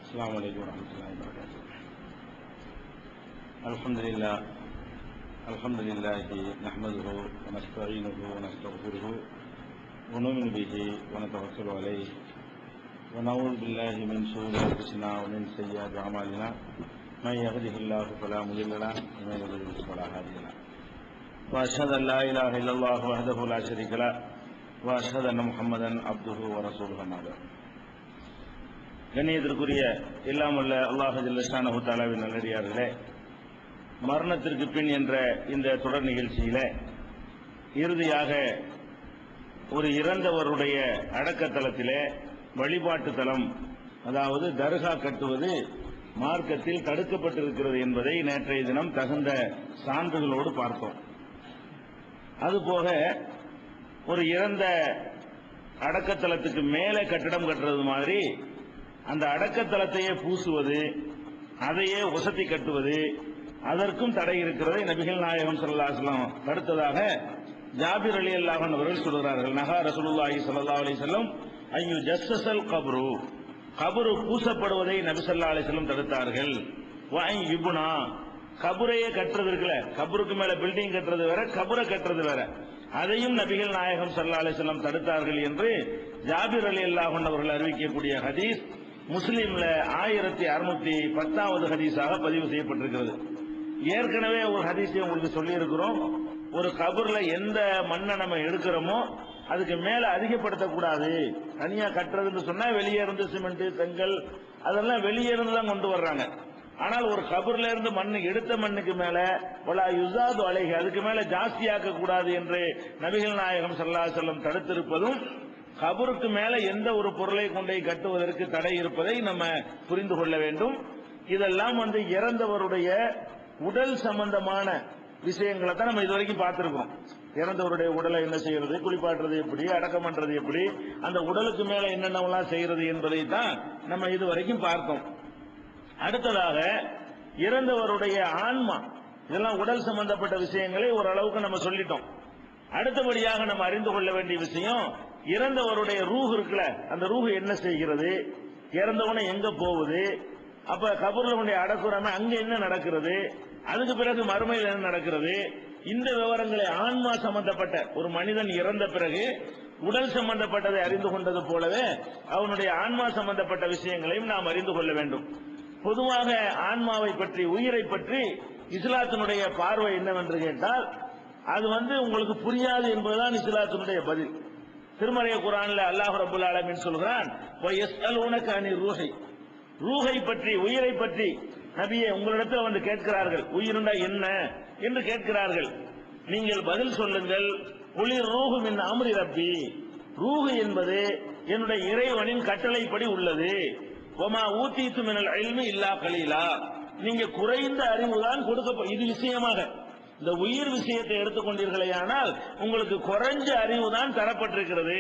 السلام عليكم ورحمة الله وبركاته. الحمد لله نحمده ونستعينه ونستغفره ونؤمن به ونتوكل عليه ونعوذ بالله من شرور أنفسنا ومن سيئات أعمالنا من يهده الله فلا مضل له ومن يضلل فلا هادي له وأشهد أن لا إله إلا الله وحده لا شريك له وأشهد أن محمدا عبده ورسوله أما بعد. கண்ணியத்திற்குரிய எல்லாமல்ல அல்லாஹ் ஜல்ல ஷானஹு தஆலாவின் நல்லடியார்களே, மரணத்திற்கு பின் என்ற இந்த தொடர் நிகழ்ச்சியில இறுதியாக ஒரு இறந்தவருடைய அடக்கத்தலத்திலே வழிபாட்டு தலம், அதாவது தர்கா கட்டுவது மார்க்கத்தில் தடுக்கப்பட்டிருக்கிறது என்பதை நேற்றைய தினம் தகுந்த சான்றுகளோடு பார்த்தோம். அதுபோக ஒரு இறந்த அடக்கத்தலத்துக்கு மேலே கட்டிடம் கட்டுறது மாதிரி அந்த அடக்கத்தலத்தையே பூசுவது, அதையே உசத்தி கட்டுவது, அதற்கும் தடை இருக்கிறதை நபிகள் நாயகம் ஸல்லல்லாஹு அலைஹி வஸல்லம் தடுத்ததாக ஜாபிர் ரலியல்லாஹு அன்ஹு அவர்கள் சொல்கிறார்கள். நஹா ரசூலுல்லாஹி ஸல்லல்லாஹு அலைஹி வஸல்லம் ஐயு ஜஸ்ஸல் கப்ரு, கபரு பூசப்படுவதை நபி ஸல்லல்லாஹு அலைஹி வஸல்லம் தடுத்தார்கள். வஐ யுப்னா, கபரையே கட்டுறது இருக்குல்ல, கபருக்கு மேல பில்டிங் கட்டுறது வேற, கபரை கட்டுறது வேற, அதையும் நபிகள் நாயகம் ஸல்லல்லாஹு அலைஹி வஸல்லம் தடுத்தார்கள் என்று ஜாபிர் ரலியல்லாஹு அன்ஹு அவர்கள் அறிவிக்கக்கூடிய ஹதீஸ் முஸ்லிம்ல 1610வது ஹதீஸாக பதிவு செய்யப்பட்டிருக்கிறது. ஏற்கனவே ஒரு ஹதீஸை உங்களுக்கு சொல்லி இருக்கிறோம். ஒரு கபர்ல எந்த மண்ணை நம்ம எடுக்கிறோமோ அதுக்கு மேல அதிகப்படுத்தக்கூடாது. தனியா கட்டுறதுன்னு சொன்னா வெளியே இருந்து சிமெண்ட், செங்கல் அதெல்லாம் வெளியே இருந்து தான் கொண்டு வர்றாங்க. ஆனால் ஒரு கபர்ல இருந்து மண்ணு எடுத்த மண்ணுக்கு மேல வலா யுஸாது அலைஹி, அதுக்கு மேல ஜாஸ்தியாக்க கூடாது என்று நபிகள் நாயகம் ஸல்லல்லாஹு அலைஹி வஸல்லம் தடுத்திருப்பதும், கபருக்கு மேல எந்த ஒரு பொருளை கொண்டே கட்டுவதற்கு தடை இருப்பதை நம்ம புரிந்து கொள்ள வேண்டும். இதெல்லாம் இறந்தவருடைய உடல் சம்பந்தமான விஷயங்களை தான் நம்ம இதுவரைக்கும் பார்த்திருக்கோம். இறந்தவருடைய உடலை என்ன செய்யறது, குளிப்பாட்டுறது எப்படி, அடக்கம் பண்றது எப்படி, அந்த உடலுக்கு மேல என்னென்னலாம் செய்யறது என்பதை தான் நம்ம இதுவரைக்கும் பார்த்தோம். அடுத்ததாக இறந்தவருடைய ஆன்மா, இதெல்லாம் உடல் சம்பந்தப்பட்ட விஷயங்களை ஓரளவுக்கு நம்ம சொல்லிட்டோம். அடுத்தபடியாக நம்ம அறிந்து கொள்ள வேண்டிய விஷயம், இறந்தவருடைய ரூஹ் இருக்குல்ல, அந்த ரூஹ் என்ன செய்கிறது, இறந்தவனை எங்க போகுது, அப்ப கபர்ல கொண்டு அடக்குறாம அங்க என்ன நடக்கிறது, அதுக்கு பிறகு மறுமையில் என்ன நடக்கிறது, இந்த விவரங்களை ஆன்மா சம்பந்தப்பட்ட ஒரு மனிதன் இறந்த பிறகு உடல் சம்பந்தப்பட்டதை அறிந்து கொண்டது போலவே அவனுடைய ஆன்மா சம்பந்தப்பட்ட விஷயங்களையும் நாம் அறிந்து கொள்ள வேண்டும். பொதுவாக ஆன்மாவை பற்றி, உயிரை பற்றி இஸ்லாத்தினுடைய பார்வை என்னவென்று கேட்டால், அது உங்களுக்கு புரியாது என்பதுதான் இஸ்லாத்தினுடைய பதில். திருமறை குர்ஆன்ல அல்லாஹ் ரப்பல் ஆலமீன் சொல்கிறான், வயஸ்அலூனக அனிர் ரூஹி, ரூஹை பற்றி, உயிரை பற்றி நபியே உங்களிடத்தில் கேட்கிறார்கள், உயிர்னா என்ன என்று கேட்கிறார்கள். நீங்கள் பதில் சொல்லுங்கள், குலிர் ரூஹு மின் அம்ரி ரப்பி, ரூஹு என்பது என்னுடைய இறைவனின் கட்டளைப்படி உள்ளது. வமா ஊதீது மினல் இல்மி இல்லா கலீலா, நீங்க குறைந்த அறிவுதான் கொடுக்க, இது விஷயமாக இந்த உயிர் விஷயத்தை எடுத்துக்கொண்டீர்களேயானால் உங்களுக்கு குறைஞ்ச அறிவு தான் தரப்பட்டிருக்கிறது.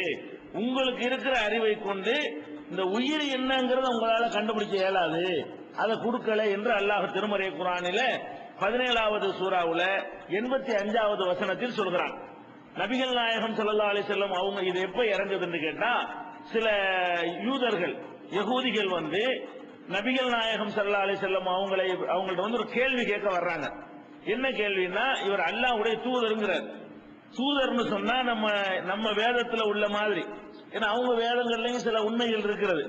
உங்களுக்கு இருக்கிற அறிவை கொண்டு இந்த உயிர் என்னங்கிறத உங்களால கண்டுபிடிக்க இயலாது, அதை கொடுக்கல என்று அல்லாஹ் திருமறை குர்ஆனில 17வது சூராவுல 85வது வசனத்தில் சொல்கிறான். நபிகள் நாயகம் ஸல்லல்லாஹு அலைஹி வஸல்லம் அவங்க இது எப்ப இறங்குதுன்னு கேட்டா, சில யூதர்கள், யகூதிகள் நபிகள் நாயகம் ஸல்லல்லாஹு அலைஹி வஸல்லம் அவங்கள்ட்ட ஒரு கேள்வி கேட்க வர்றாங்க. என்ன கேள்வின்னா, இவர் அல்லாஹ்வுடைய தூதருங்கிறார். தூதர்னு சொன்னா நம்ம வேதத்துல உள்ள மாதிரி, ஏன்னா அவங்க வேதங்கள்லயும் சில உண்மைகள் இருக்கிறது,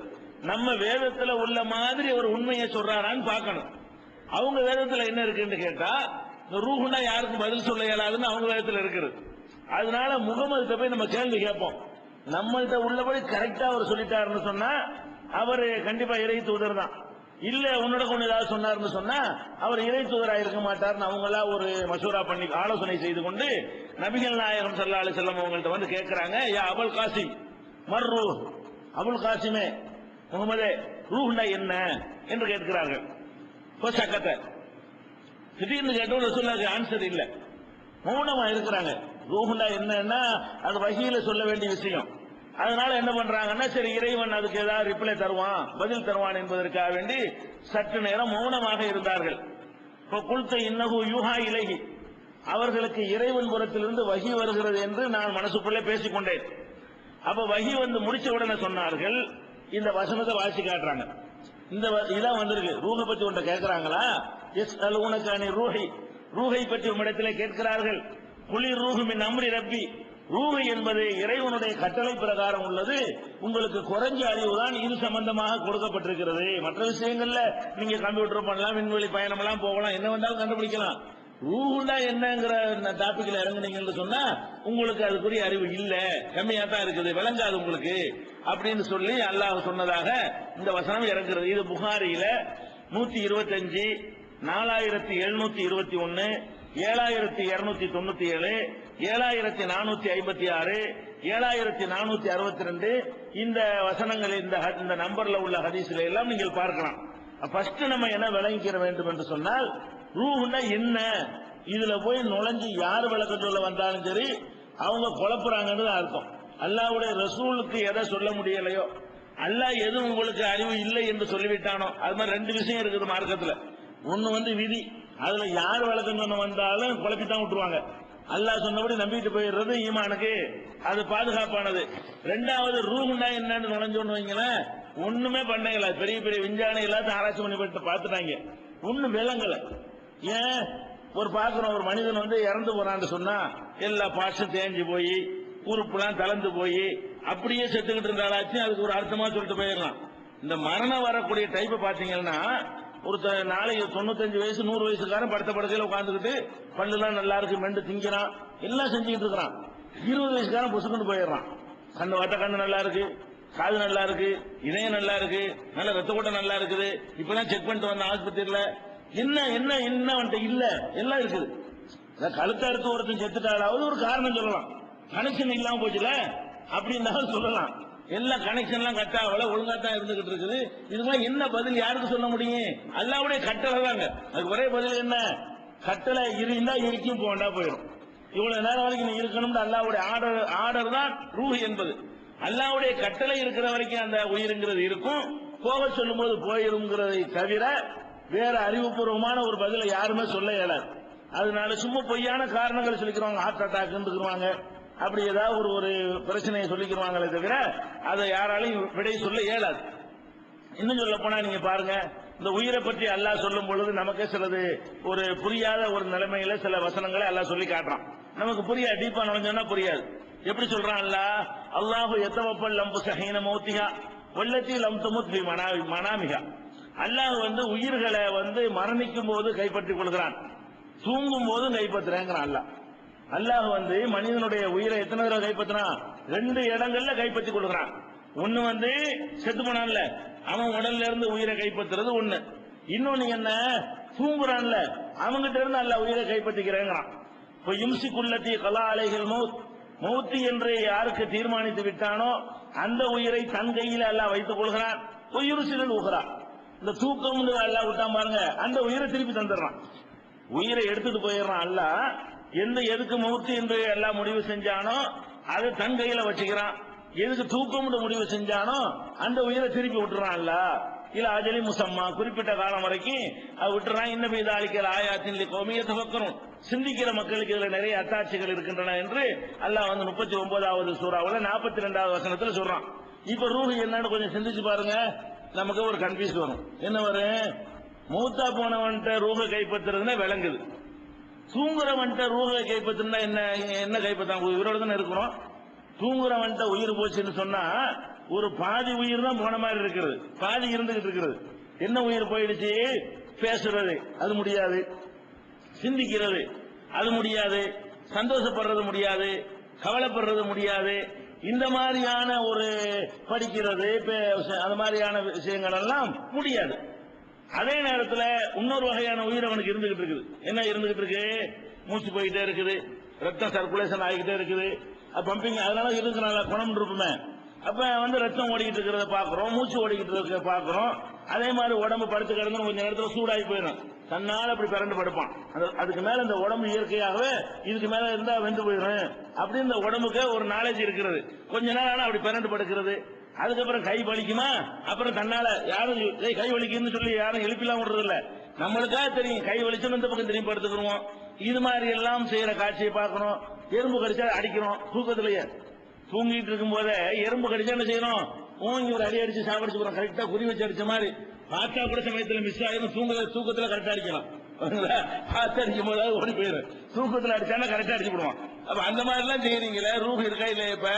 நம்ம வேதத்துல உள்ள மாதிரி ஒரு உண்மையை சொல்றாரான்னு பார்க்கணும். அவங்க வேதத்துல என்ன இருக்குன்னு கேட்டா, ரூஹுனா யாருக்கும் பதில் சொல்ல இயலாதுன்னு அவங்க வேதத்துல இருக்குது. அதனால முகமது போய் நம்ம கேள்வி கேட்போம். நம்மள்கிட்ட உள்ளபடி கரெக்டா அவர் சொல்லிட்டாருன்னு சொன்னா அவர் கண்டிப்பா இறை தூதர் தான். இல்ல உன்னோட கொண்டு ஏதாவது சொன்னார்னு சொன்னா அவர் இறை தூதராக இருக்க மாட்டார்னு அவங்களா ஒரு மசூரா பண்ணி ஆலோசனை செய்து கொண்டு நபிகள் நாயகம் ஸல்லல்லாஹு அலைஹி வஸல்லம் அவங்கள்ட்ட கேட்கிறாங்க, யா அபுல் காசிம் மர் ரூஹ், அபுல் காசிமே முகமதே ரூஹ்னா என்ன என்று கேட்கிறார்கள். திடீர்னு கேட்டோம், ரசூலுல்லாஹி ஆன்சர் இல்ல, மௌனமா இருக்கிறாங்க. ரூஹ்னா என்னன்னா அது வஹீல சொல்ல வேண்டிய விஷயம். அதனால என்ன பண்றாங்கன்னா, சரி இறைவன் அதுக்கு ஏதாவது ரிப்ளை தருவான், பதில் தருவான் என்பதற்காக வேண்டி சற்று நேரம் மௌனமாக இருந்தார்கள். இப்போ குல்த இன்னஹு யூஹா இலைஹி, அவர்களுக்கு இறைவன் புறத்திலிருந்து வஹி வருகிறது என்று நான் மனசுக்குள்ளே பேசிக்கொண்டேன். அப்ப வஹி முடிச்ச உடனே சொன்னார்கள், இந்த வசனத்தை வாசி காட்டுறாங்க. இந்த இதான் வந்திருக்கு. ரூஹை பத்தி உன்ட்ட கேட்கிறாங்களா? எஸ் அலூனகானி ரூஹி, ரூஹை பற்றி உம்மிடத்திலே கேட்கிறார்கள். குளிர் ரூஹு மின் அம்ரி ரப்பி, ரூஹு என்பது இறைவனுடைய கட்டளை பிரகாரம் உள்ளது. உங்களுக்கு குறைஞ்ச அறிவுதான் இது சம்பந்தமாக கொடுக்கப்பட்டிருக்கிறது. மற்ற விஷயங்கள்ல நீங்க கம்ப்யூட்டர் பண்ணலாம், விண்வெளி பயணம் எல்லாம் போகலாம், என்ன வந்தாலும் கண்டுபிடிக்கலாம். ரூஹுனா என்னங்கிற டாபிக்ல இறங்குனீங்கன்னு சொன்னா உங்களுக்கு அதுக்குரிய அறிவு இல்ல, கம்மியா தான் இருக்குது, விளங்காது உங்களுக்கு அப்படின்னு சொல்லி அல்லாஹ் சொன்னதாக இந்த வசனம் இறங்குறது. இது புகாரியில 125, 4721, 7297, 7456, 7462 இந்த வசனங்கள் இந்த நம்பர்ல உள்ள ஹதீஸ்ல எல்லாம் நீங்கள் பார்க்கலாம். ஃபர்ஸ்ட் நம்ம என்ன விளங்கிக்க வேண்டும் என்று சொன்னால், ரூஹுன்னா என்ன, இதுல போய் நுழைஞ்சு யார் விளக்கம் சொல்ல வந்தாலும் சரி அவங்க குழப்புறாங்கன்னு அர்த்தம். அல்லாஹ்வுடைய ரசூலுக்கு எதை சொல்ல முடியலையோ, அல்லாஹ் எது உங்களுக்கு அறிவு இல்லை என்று சொல்லிவிட்டானோ, அது மாதிரி ரெண்டு விஷயம் இருக்குது மார்க்கத்துல. ஒன்னு விதி, அதுல யார் விளக்கம் சொன்ன வந்தாலும் குழப்பித்தான் விட்டுருவாங்க. அல்லாஹ் சொன்னபடி நம்பிட்டு போயிடுறது ஈமானுக்கு அது பாதுகாப்பானது. ரெண்டாவது ரூஹுன்னா என்னன்னு நுழைஞ்சோன்னு வைங்களேன், ஒண்ணுமே பண்ணல, பெரிய பெரிய விஞ்ஞானி எல்லாத்தையும் ஆராய்ச்சி பண்ணி பார்த்துட்டாங்க, ஒன்னும் விளங்கல. ஏன் பாக்குறோம், ஒரு மனிதன் இறந்து போறான்னு சொன்னா எல்லா பார்ட்ஸும் தேஞ்சு போய் உறுப்புலாம் கலந்து போய் அப்படியே செத்துக்கிட்டு இருந்தாலாச்சு அதுக்கு ஒரு அர்த்தமா சொல்லிட்டு போயிடலாம். இந்த மரணம் வரக்கூடிய டைப் பாத்தீங்கன்னா, ஒரு நாளைக்கு 95 வயசு 100 வயசுக்காரன் படுத்த படுக்கையில உட்காந்துக்கிட்டு பல்லுலாம் நல்லா இருக்கு மெண்டு திங்கிறான், எல்லாம் செஞ்சுக்கிட்டு இருக்கிறான். 20 வயசுக்காரன் புசுக்குன்னு போயிடுறான். கண்ணு வட்ட கண்ணு நல்லா இருக்கு, காது நல்லா இருக்கு, இதயம் நல்லா இருக்கு, நல்ல ரத்த கூட்டம் நல்லா இருக்குது, இப்பதான் செக் பண்ணிட்டு வந்த ஆஸ்பத்திரியில என்ன என்ன என்ன இல்ல, எல்லாம் இருக்குது. கழுத்த அறுத்து ஒருத்தன் செத்துட்டாலாவது ஒரு காரணம் சொல்லலாம், கனெக்ஷன் இல்லாம போச்சுல அப்படின்னாலும் சொல்லலாம். எல்லா கனெக்ஷன் எல்லாம் கட் ஆகல, ஒழுங்கா தான் இருந்துகிட்டு இருக்குது. இதுக்கெல்லாம் என்ன பதில் யாருக்கு சொல்ல முடியும்? அல்லாஹ்வுடைய கட்டளை தாங்க. அதுக்கு ஒரே பதில் என்ன, கட்டளை இருந்தா இருக்கும், போண்டா போயிடும். இவ்வளவு நேரம் வரைக்கும் நீ இருக்கணும்னு அல்லாஹ்வுடைய ஆர்டர் தான் ரூஹ் என்பது. அல்லாஹ்வுடைய கட்டளை இருக்கிற வரைக்கும் அந்த உயிருங்கிறது இருக்கும், போக சொல்லும் போது போயிருங்கிறதை தவிர வேற அறிவுபூர்வமான ஒரு பதிலை யாருமே சொல்ல இயலாது. அதனால சும்மா பொய்யான காரணங்களை சொல்லிக்கிறாங்க, ஹார்ட் அட்டாக் இருந்துருவாங்க, அப்படி ஏதாவது ஒரு பிரச்சனையை சொல்லிக்கிறாங்களே தவிர அதை யாராலையும் விடை சொல்ல இயலாது. இன்னும் சொல்ல போனா நீங்க பாருங்க, இந்த உயிரை பற்றி அல்லாஹ் சொல்லும் பொழுது நமக்கு சிலது ஒரு புரியாத ஒரு நிலைமையில சில வசனங்களை அல்லாஹ் சொல்லி காட்டுறான். நமக்கு புரியாது, டீப்பா நுழைஞ்சோன்னா புரியாது. எப்படி சொல்றான் அல்லாஹ்? அல்லாஹு எத்தவப்பல் லம்பு சஹீன மௌத்திகா வல்லத்தி லம் தமுத் பி மனாமிகா. அல்லாஹ் உயிர்களை மரணிக்கும் போது கைப்பற்றிக் கொள்கிறான், தூங்கும் போது கைப்பற்றுறேங்கிறான் அல்லாஹ். அல்லாஹ் மனிதனுடைய உயிரை எத்தனை தடவை கைப்பற்றினான்? 2 இடங்கள்ல கைப்பற்றிக் கொள்கிறான். ஒன்னு செத்து போனான்ல அவன் உடல்ல இருந்து உயிரை கைப்பற்றுறது ஒண்ணு, இன்னொன்னு என்ன, தூங்குறான்ல அவங்கிட்ட இருந்து அல்லாஹ் உயிரை கைப்பற்றிக்கிறேங்கிறான். இப்ப இம்சிக்குள்ளத்தி கலா அலைகள் மௌத்து என்று யாருக்கு தீர்மானித்து விட்டானோ அந்த உயிரை தன் கையில் அல்லாஹ் வைத்துக் கொள்கிறான். உயிர் ஊகிறான். இந்த தூக்கம் அல்லாஹ் விட்டான் பாருங்க, அந்த உயிரை திருப்பி தந்துடுறான், உயிரை எடுத்துட்டு போயிடுறான் அல்லாஹ். எதுக்கு மௌத்து என்று எல்லாம் முடிவு செஞ்சானோ அதை தன் கையில வச்சுக்கிறான். எதுக்கு தூக்கம் முடிவு செஞ்சானோ அந்த உயிரை திருப்பி விட்டுறான் அல்லாஹ். இல்ல அஜலி முசம்மா, குறிப்பிட்ட காலம் வரைக்கும் விட்டுறான். இன்னும் இது அளிக்கிற ஆயாத்தின் கோமிய தவக்கரும், சிந்திக்கிற மக்களுக்கு இதுல நிறைய அத்தாட்சிகள் இருக்கின்றன என்று அல்லாஹ் 39வது சூறாவுல 42வது வசனத்துல சொல்றான். இப்ப ரூஹ் என்னன்னு கொஞ்சம் சிந்திச்சு பாருங்க, நமக்கு ஒரு கன்ஃபியூஸ் வரும். என்ன வரும்? மூத்தா போனவன்ட்ட ரூஹை கைப்பற்றுறதுன்னா விளங்குது, தூங்குறவன்ட்ட ரூஹை கைப்பற்றுனா என்ன கைப்பற்றான்? உயிரோட தானே இருக்கிறோம். தூங்குறவன்ட்ட உயிர் போச்சுன்னு சொன்னா ஒரு பாதி உயிர் தான் போன மாதிரி இருக்கிறது, பாதி இருந்துகிட்டு இருக்கிறது. என்ன உயிர் போயிடுச்சு? பேசுறது அது முடியாது, சிந்திக்கிறது அது முடியாது, சந்தோஷப்படுறது முடியாது, கவலைப்படுறது முடியாது. இந்த மாதிரியான ஒரு படிக்கிறது அது மாதிரியான விஷயங்கள் எல்லாம் முடியாது. அதே நேரத்தில் இன்னொரு வகையான உயிர் அவனுக்கு இருந்துகிட்டு இருக்குது. என்ன இருந்துகிட்டு இருக்கு? மூச்சு போயிட்டே இருக்குது, ரத்தம் சர்க்குலேஷன் ஆகிக்கிட்டே இருக்குது, பம்பிங், அதனால இருக்கிறனால குணம் இருப்புமே. அப்ப ரத்தம் ஓடிக்கிட்டு இருக்கிறத பாக்குறோம், மூச்சு ஓடிக்கிட்டு இருக்க பாக்குறோம். அதே மாதிரி உடம்பு படுத்து கிடந்து கொஞ்ச நேரத்தில் சூடாகி போயிடும், தன்னால அப்படி பிறண்டு படுப்பான். அதுக்கு மேல இந்த உடம்பு இயற்கையாகவே இதுக்கு மேல இருந்தா வெந்து போயிடும் அப்படின்னு இந்த உடம்புக்கு ஒரு நாலேஜ் இருக்கிறது. கொஞ்ச நேரம் அப்படி பிறண்டு படுக்கிறது. அதுக்கப்புறம் கை வலிக்குமா, அப்புறம் தன்னால யாரும் கை வலிக்குன்னு சொல்லி யாரும் எழுப்பிலாம் விடுறது இல்ல, நம்மளுக்காக தெரியும் கை வலிச்சுன்னு இந்த பக்கம் திரும்பி படுத்துக்கிறோம். இது மாதிரி எல்லாம் செய்யற காட்சியை பார்க்கணும். எறும்பு கடிச்சா அடிக்கிறோம், தூக்கத்திலேயே தூங்கிட்டு இருக்கும் போதே எறும்பு கடிச்சா என்ன செய்யணும்? ஓங்கி ஒரு அடி அடிச்சு சாப்பிடுச்சு, கரெக்டா குறி வச்சு அடிச்ச மாதிரி பார்த்தா கூட சமயத்தில் மிஸ் ஆயிரும், தூக்கத்துல கரெக்டா அடிக்கலாம். பார்த்து அடிக்கும் போது ஓடி போயிடும், தூக்கத்துல அடிச்சானா கரெக்டா அடிச்சு போடுவான். அப்ப அந்த மாதிரி எல்லாம் செய்யறீங்களே, ரூஹ் இருக்கா இல்ல? இப்ப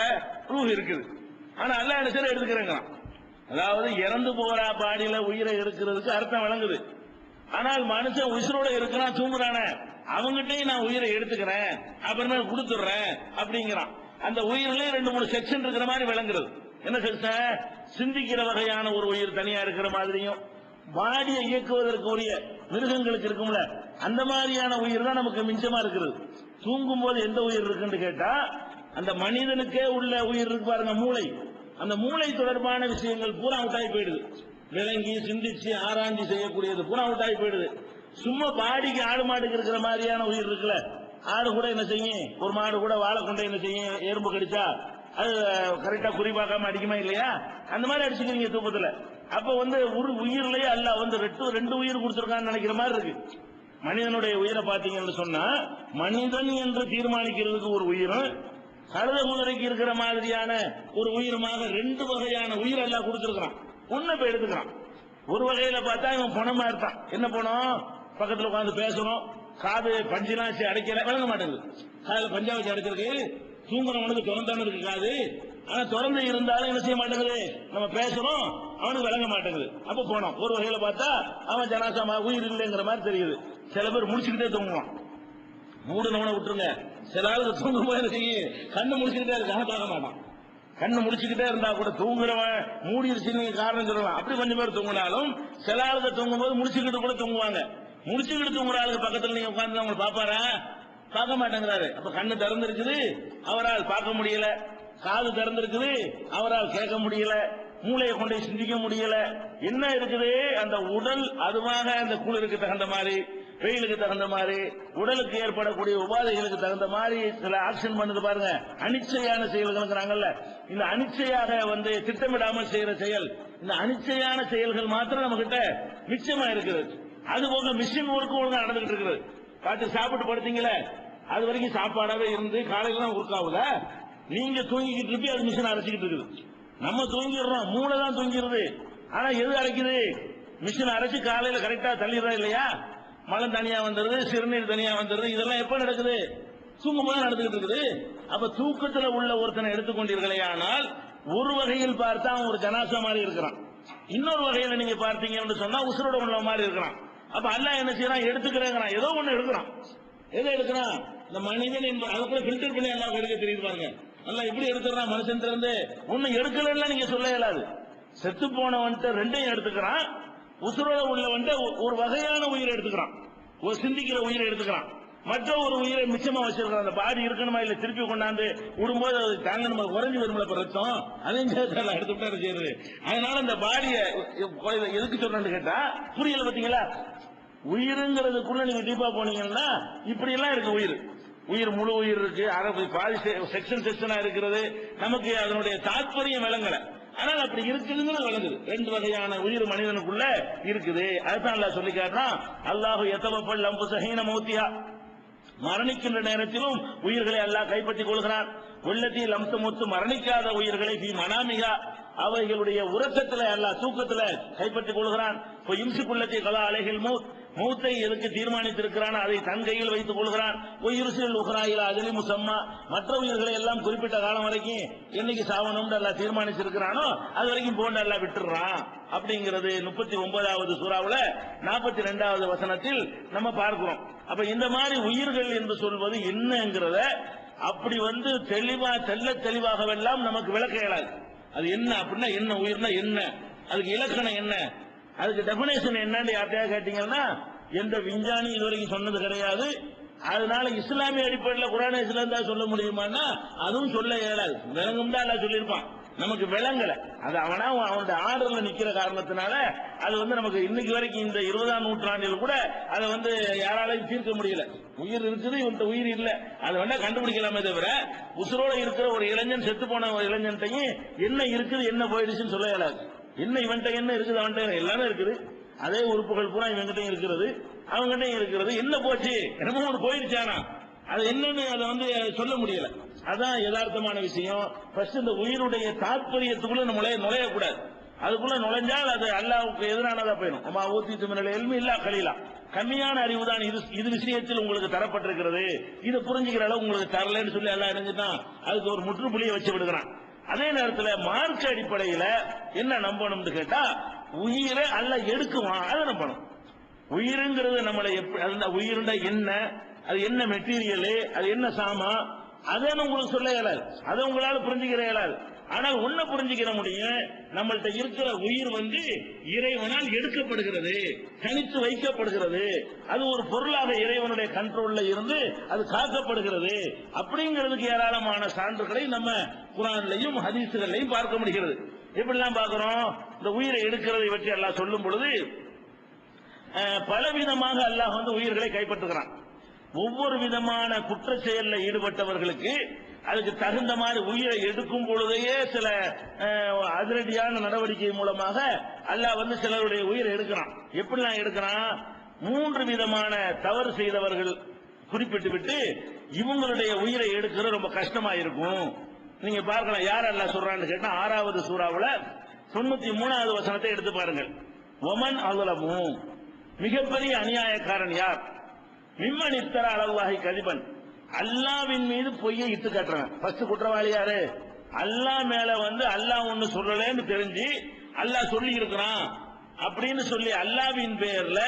ரூஹ் இருக்குது, ஆனா அல்லாஹ் என்ன செய்ய எடுத்துக்கிறேங்க. அதாவது இறந்து போற பாடியில உயிரை எடுக்கிறதுக்கு அர்த்தம் விளங்குது. ஆனால் மனுஷன் உயிரோட இருக்கிறான், தூங்குறானே, அவங்ககிட்டயும் நான் உயிரை எடுத்துக்கிறேன், அப்புறமே கொடுத்துடுறேன் அப்படிங்கிறான். அந்த உயிரிலே 2-3 செக்ஷன் இருக்கிற மாதிரி விளங்குறது. என்ன செக்ஷன்? சிந்திக்கிற வகையான ஒரு உயிர் தனியா இருக்கிற மாதிரியும், பாடியை இயக்குவதற்கு உரிய மிருகங்களுக்கு இருக்கும்ல, அந்த மாதிரியான உயிர் தான் நமக்கு மிஞ்சமா இருக்கிறது. தூங்கும் போது எந்த உயிர் இருக்குன்னு கேட்டா, அந்த மனிதனுக்கே உள்ள உயிர் இருக்கு பாருங்க, மூளை. அந்த மூளை தொடர்பான விஷயங்கள் பூரா அவுட்டாகி போயிடுது. விளங்கி சிந்திச்சு ஆராய்ச்சி செய்யக்கூடியது பூரா அவுட்டாகி போயிடுது. சும்மா பாடிக்கு ஆடு மாடுக்கு இருக்கிற மாதிரியான உயிர் இருக்குல்ல, ஆடு கூட என்ன செய்யும், ஒரு மாடு கூட வாழை கொண்டே என்ன செய்யும், எறும்பு கடிச்சா அது கரெக்டா குறிப்பாக்காம அடிக்குமா இல்லையா? அந்த மாதிரி அடிச்சுக்கிறீங்க தூக்கத்துல. அப்ப ஒரு உயிர்லயே அல்லாஹ் 2 உயிர் கொடுத்திருக்கான்னு நினைக்கிற மாதிரி இருக்கு. மனிதனுடைய உயிரை பாத்தீங்கன்னு சொன்னா, மனிதன் என்று தீர்மானிக்கிறதுக்கு ஒரு உயிரும், கழுத குதிரைக்கு இருக்கிற மாதிரியான ஒரு உயிரமாக 2 வகையான உயிர் எல்லாம் கொடுத்திருக்கிறான். ஒண்ணு போய் எடுத்துக்கிறான். ஒரு வகையில பார்த்தா இவன் பணமா இருப்பான். என்ன பணம்? பக்கத்துல உட்காந்து பேசணும், காது பஞ்செல்லாம் அடைக்கல, விளங்க மாட்டேங்குது. காதுல பஞ்சா வச்சு அடைச்சிருக்கு, தூங்குறவனுக்கு திறந்தானு இருக்கு காது, ஆனா திறந்து இருந்தாலும் என்ன செய்ய மாட்டேங்குது, நம்ம பேசணும், அவனுக்கு விளங்க மாட்டேங்குது. அப்ப போனோம். ஒரு வகையில பார்த்தா அவன் ஜனாசமா உயிர் இல்லைங்கிற மாதிரி தெரியுது. சில பேர் முடிச்சுக்கிட்டே தூங்குவான். மூடுனவனை விட்டுருங்க, சில ஆளுக்கு தூங்கும் போது செய்யும், கண்ணு முடிச்சுக்கிட்டே இருக்காங்க, பார்க்க மாட்டான். கண்ணு முடிச்சுக்கிட்டே இருந்தா கூட தூங்குறவன் மூடிடுச்சுன்னு காரணம் சொல்லலாம். அப்படி கொஞ்சம் பேர் தூங்கினாலும் சில ஆளுக்கு தூங்கும் போது முடிச்சுக்கிட்டு கூட தூங்குவாங்க. முடிச்சுக்கிட்டு தூங்குற ஆளுக்கு பக்கத்துல நீங்க உட்கார்ந்து அவங்க பாப்பாரா? பார்க்க மாட்டேங்கிறாரு. அப்ப கண்ணு திறந்திருக்குது, அவரால் பார்க்க முடியல. காது திறந்திருக்குது, அவரால் கேட்க முடியல. மூளையை கொண்டு சிந்திக்க முடியல. என்ன இருக்குது? அந்த உடல் அதுவாக அந்த குளிருக்கு தகுந்த மாதிரி, வெயிலுக்கு தகுந்த மாதிரி, உடலுக்கு ஏற்படக்கூடிய உபாதைகளுக்கு தகுந்த மாதிரி சில ஆக்ஷன் பண்ணுது பாருங்க. அனிச்சையான செயல்கள். இந்த அனிச்சையாக திட்டமிடாமல் செய்யற செயல், இந்த அனிச்சையான செயல்கள் மாத்திரம் நம்ம கிட்ட மிச்சமா இருக்குது. அது போக மிஷின் ஒர்க்கு ஒழுங்கா நடந்துகிட்டு இருக்குது. பார்த்து சாப்பிட்டு படுத்தீங்களே, அது வரைக்கும் சாப்பாடாவே இருந்து காலையில தான் ஒர்க் ஆகுதா? நீங்க தூங்கிக்கிட்டு இருப்பி அது மிஷின் அரைச்சிக்கிட்டு இருக்குது. நம்ம தூங்கிடுறோம், மூளை தான் தூங்கிடுது. ஆனா எது அரைக்குது? மிஷின் அரைச்சு காலையில கரெக்டா தள்ளிடுறா இல்லையா? மலம் தனியா வந்துருது, சிறுநீர் தனியா வந்துருது. இதெல்லாம் எப்ப நடக்குது? தூங்கும் போது நடந்துகிட்டு இருக்குது. அப்ப தூக்கத்துல உள்ள ஒருத்தனை எடுத்துக்கொண்டீர்களே, ஆனால் ஒரு வகையில் பார்த்தா அவன் ஒரு ஜனாசா மாதிரி இருக்கிறான். இன்னொரு வகையில நீங்க பார்த்தீங்கன்னு சொன்னா உசுரோட உள்ள மாதிரி இருக்கிறான். அப்ப அல்லாஹ் என்ன செய்யறான்? எடுத்துக்கிறேங்கிறான். ஏதோ ஒண்ணு எடுக்கிறான். எதை எடுக்கிறான்? இந்த மனிதன் அதுக்குள்ள ஃபில்டர் பண்ணி எல்லாம் எடுக்க தெரியுது பாருங்க. நல்லா எப்படி எடுத்துக்கிறான்? மனுஷன் இருந்து ஒண்ணு எடுக்கலன்னா நீங்க சொல்ல இயலாது. செத்து போனவன்ட்டு 2ஐயும் எடுத்துக்கிறான். உசுரோட உள்ளவன்ட்டு ஒரு வகையான உயிரை எடுத்துக்கிறான், ஒரு சிந்திக்கிற உயிரை எடுத்துக்கிறான். மற்ற ஒரு உயிரை மிச்சமா வச்சிருக்கிறான். அந்த பாடி இருக்கணுமா இல்ல திருப்பி கொண்டாந்து விடும்போது அது தாங்க நம்ம குறைஞ்சு வரும்ல ரத்தம், அதையும் சேர்த்து எடுத்துட்டா செய்யுது. அதனால இந்த பாடியை எதுக்கு சொல்றேன்னு கேட்டா புரியல. பாத்தீங்களா? உயிருங்கிறதுக்குள்ள நீங்க டீப்பா போனீங்கன்னா இப்படி எல்லாம் இருக்கு. உயிர் முழு உயிர் இருக்கு, பாதி செக்ஷனா இருக்கிறது. நமக்கு அதனுடைய தாற்பயம் விளங்கல, ஆனால் அப்படி இருக்குதுன்னு விளங்குது. 2 வகையான உயிர் மனிதனுக்குள்ள இருக்குது. அதுதான் அல்லாஹ் சொல்லி காட்டுறான். அல்லாஹு யதவஃபல் அன்ஃபுஸ மௌத்திஹா, மரணிக்கின்ற நேரத்திலும் உயிர்களை அல்லாஹ் கைப்பற்றிக் கொள்கிறான். உள்ளத்தி லம் தமுத்து, மரணிக்காத உயிர்களை ஃபீ மனாமிஹா, அவைகளுடைய உறக்கத்தில் அல்லாஹ் தூக்கத்தில் கைப்பற்றிக் கொள்கிறான். இப்போ இம்சிக்குள்ளத்தி கலா அலைஹில் மௌத், மௌத்தை எதுக்கு தீர்மானித்திருக்கிறான் அதை தன் கையில் வைத்துக் கொள்கிறான். உயிர்சில் உஹ்ராயிலா அஜலி முசம்மா, மற்ற உயிர்களை எல்லாம் குறிப்பிட்ட காலம் வரைக்கும் என்னைக்கு சாவணும் அல்லாஹ் தீர்மானிச்சிருக்கிறானோ அது வரைக்கும் போண்டு அல்லாஹ் விட்டுறான். அப்படிங்கிறது 39வது சூறாவுல 42வது வசனத்தில் நம்ம பார்க்கிறோம். அப்ப இந்த மாதிரி உயிர்கள் என்று சொல்வது என்னங்கிறத அப்படி தெளிவா தெளிவாகவெல்லாம் நமக்கு விளக்க இயலாது. அது என்ன அப்படின்னா என்ன, உயிர்னா என்ன, அதுக்கு இலக்கணம் என்ன, அதுக்கு டெபினேஷன் என்னன்னு யார்ட்டையா கேட்டீங்கன்னா எந்த விஞ்ஞானி இதுவரைக்கும் சொன்னது கிடையாது. அதனால இஸ்லாமிய அடிப்படையில் குர்ஆன் இஸ்லாம் தான் சொல்ல முடியுமான்னா அதுவும் சொல்ல இயலாது. விளங்கும் தான் எல்லாம் சொல்லியிருப்பான், நமக்கு விளங்கல. அது அவனுடைய ஆர்டர்ல நிக்கிற காரணத்தினால அது நமக்கு இன்னைக்கு வரைக்கும் இந்த 20ஆம் நூற்றாண்டில் கூட அதை யாராலையும் தீர்க்க முடியல. உயிர் இருக்குது, இவன்கிட்ட உயிர் இல்ல, அதை வேணா கண்டுபிடிக்கலாமே தவிர உசுரோட இருக்கிற ஒரு இளைஞன் செத்து போன ஒரு இளைஞன்ட்டையும் என்ன இருக்குது என்ன போயிடுச்சுன்னு சொல்ல இயலாது. என்ன இவன்ட்ட என்ன இருக்குது, அவன்கிட்ட எல்லாமே இருக்குது, அதே உறுப்புகள் பூரா இவங்கிட்டையும் இருக்கிறது, அவங்ககிட்டையும் இருக்கிறது. என்ன போச்சு, என்னமோ ஒன்று போயிடுச்சானா அது என்னன்னு அதை சொல்ல முடியல. அதான் யதார்த்தமான விஷயம். ஃபர்ஸ்ட் இந்த உயிருடைய தாற்பயத்துக்குள்ள நம்மளே நுழையக்கூடாது. அதுக்குள்ள நுழைஞ்சால் அது அல்லாஹ்வுக்கு எதிரானதா போயிடும். அம்மா ஊத்திட்டு மினல் இல்மி இல்லா கலீலா, கம்மியான அறிவு தான் இது விஷயத்தில் உங்களுக்கு தரப்பட்டிருக்கிறது, இதை புரிஞ்சுக்கிற அளவு உங்களுக்கு தரலன்னு சொல்லி எல்லாம் இணைஞ்சுட்டான். அதுக்கு ஒரு முற்றுப்புள்ளியை வச்சு விடுகிறான். அதே நேரத்தில் மார்க்க அடிப்படையில் என்ன நம்பணும்னு கேட்டா, உயிரை அல்ல எடுக்குவான், அதை நம்பணும். உயிருங்கிறது நம்மளை எப்படி, உயிருண்ட என்ன, அது என்ன மெட்டீரியல், அது என்ன சாமா, அதை உங்களுக்கு சொல்ல இயலாது, அதை உங்களால் புரிஞ்சுக்கிற இயலாது. ஆனால் ஒன்ன புரிஞ்சுக்கிற முடியும், நம்மள்கிட்ட இருக்கிற உயிர் இறைவனால் எடுக்கப்படுகிறது, தனித்து வைக்கப்படுகிறது, அது ஒரு பொருளாக இறைவனுடைய கண்ட்ரோல்ல இருந்து அது காக்கப்படுகிறது. அப்படிங்கிறதுக்கு ஏராளமான சான்றுகளை நம்ம குர்ஆன்லயும் ஹதீஸ்களையும் பார்க்க முடிகிறது. எப்படிலாம் பார்க்கிறோம்? இந்த உயிரை எடுக்கிறதை பற்றி அல்லாஹ் சொல்லும் பொழுது பலவிதமாக அல்லாஹ் உயிர்களை கைப்பற்றுகிறான். ஒவ்வொரு விதமான குற்ற செயலில் ஈடுபட்டவர்களுக்கு அதுக்கு தகுந்த மாதிரி உயிரை எடுக்கும் பொழுதையே சில அதிரடியான நடவடிக்கை மூலமாக அல்லாஹ் சிலருடைய உயிரை எடுக்கிறான். எப்படிலாம் எடுக்கிறான்? 3 விதமான தவறு செய்தவர்கள் குறிப்பிட்டு விட்டு இவங்களுடைய உயிரை எடுக்கிறது ரொம்ப கஷ்டமா இருக்கும். நீங்க பார்க்கலாம், யார் அல்லாஹ் சொல்றான்னு கேட்டா 6வது சூறாவுல 93வது வசனத்தை எடுத்து பாருங்கள். ஒமன் அலுலமு, மிகப்பெரிய அநியாயக்காரன் யார்? மிம்மன் இஃப்தரா அலல்லாஹி கதிபன், அல்லாஹ்வின் மீது பொய்யை இட்டு காட்டுறான். ஃபர்ஸ்ட் குற்றவாளி யாரு? அல்லாஹ் மேல அல்லாஹ் ஒன்னு சொல்லலன்னு தெரிஞ்சு அல்லாஹ் சொல்லி இருக்கிறான் அப்படின்னு சொல்லி அல்லாஹ்வின் பெயர்ல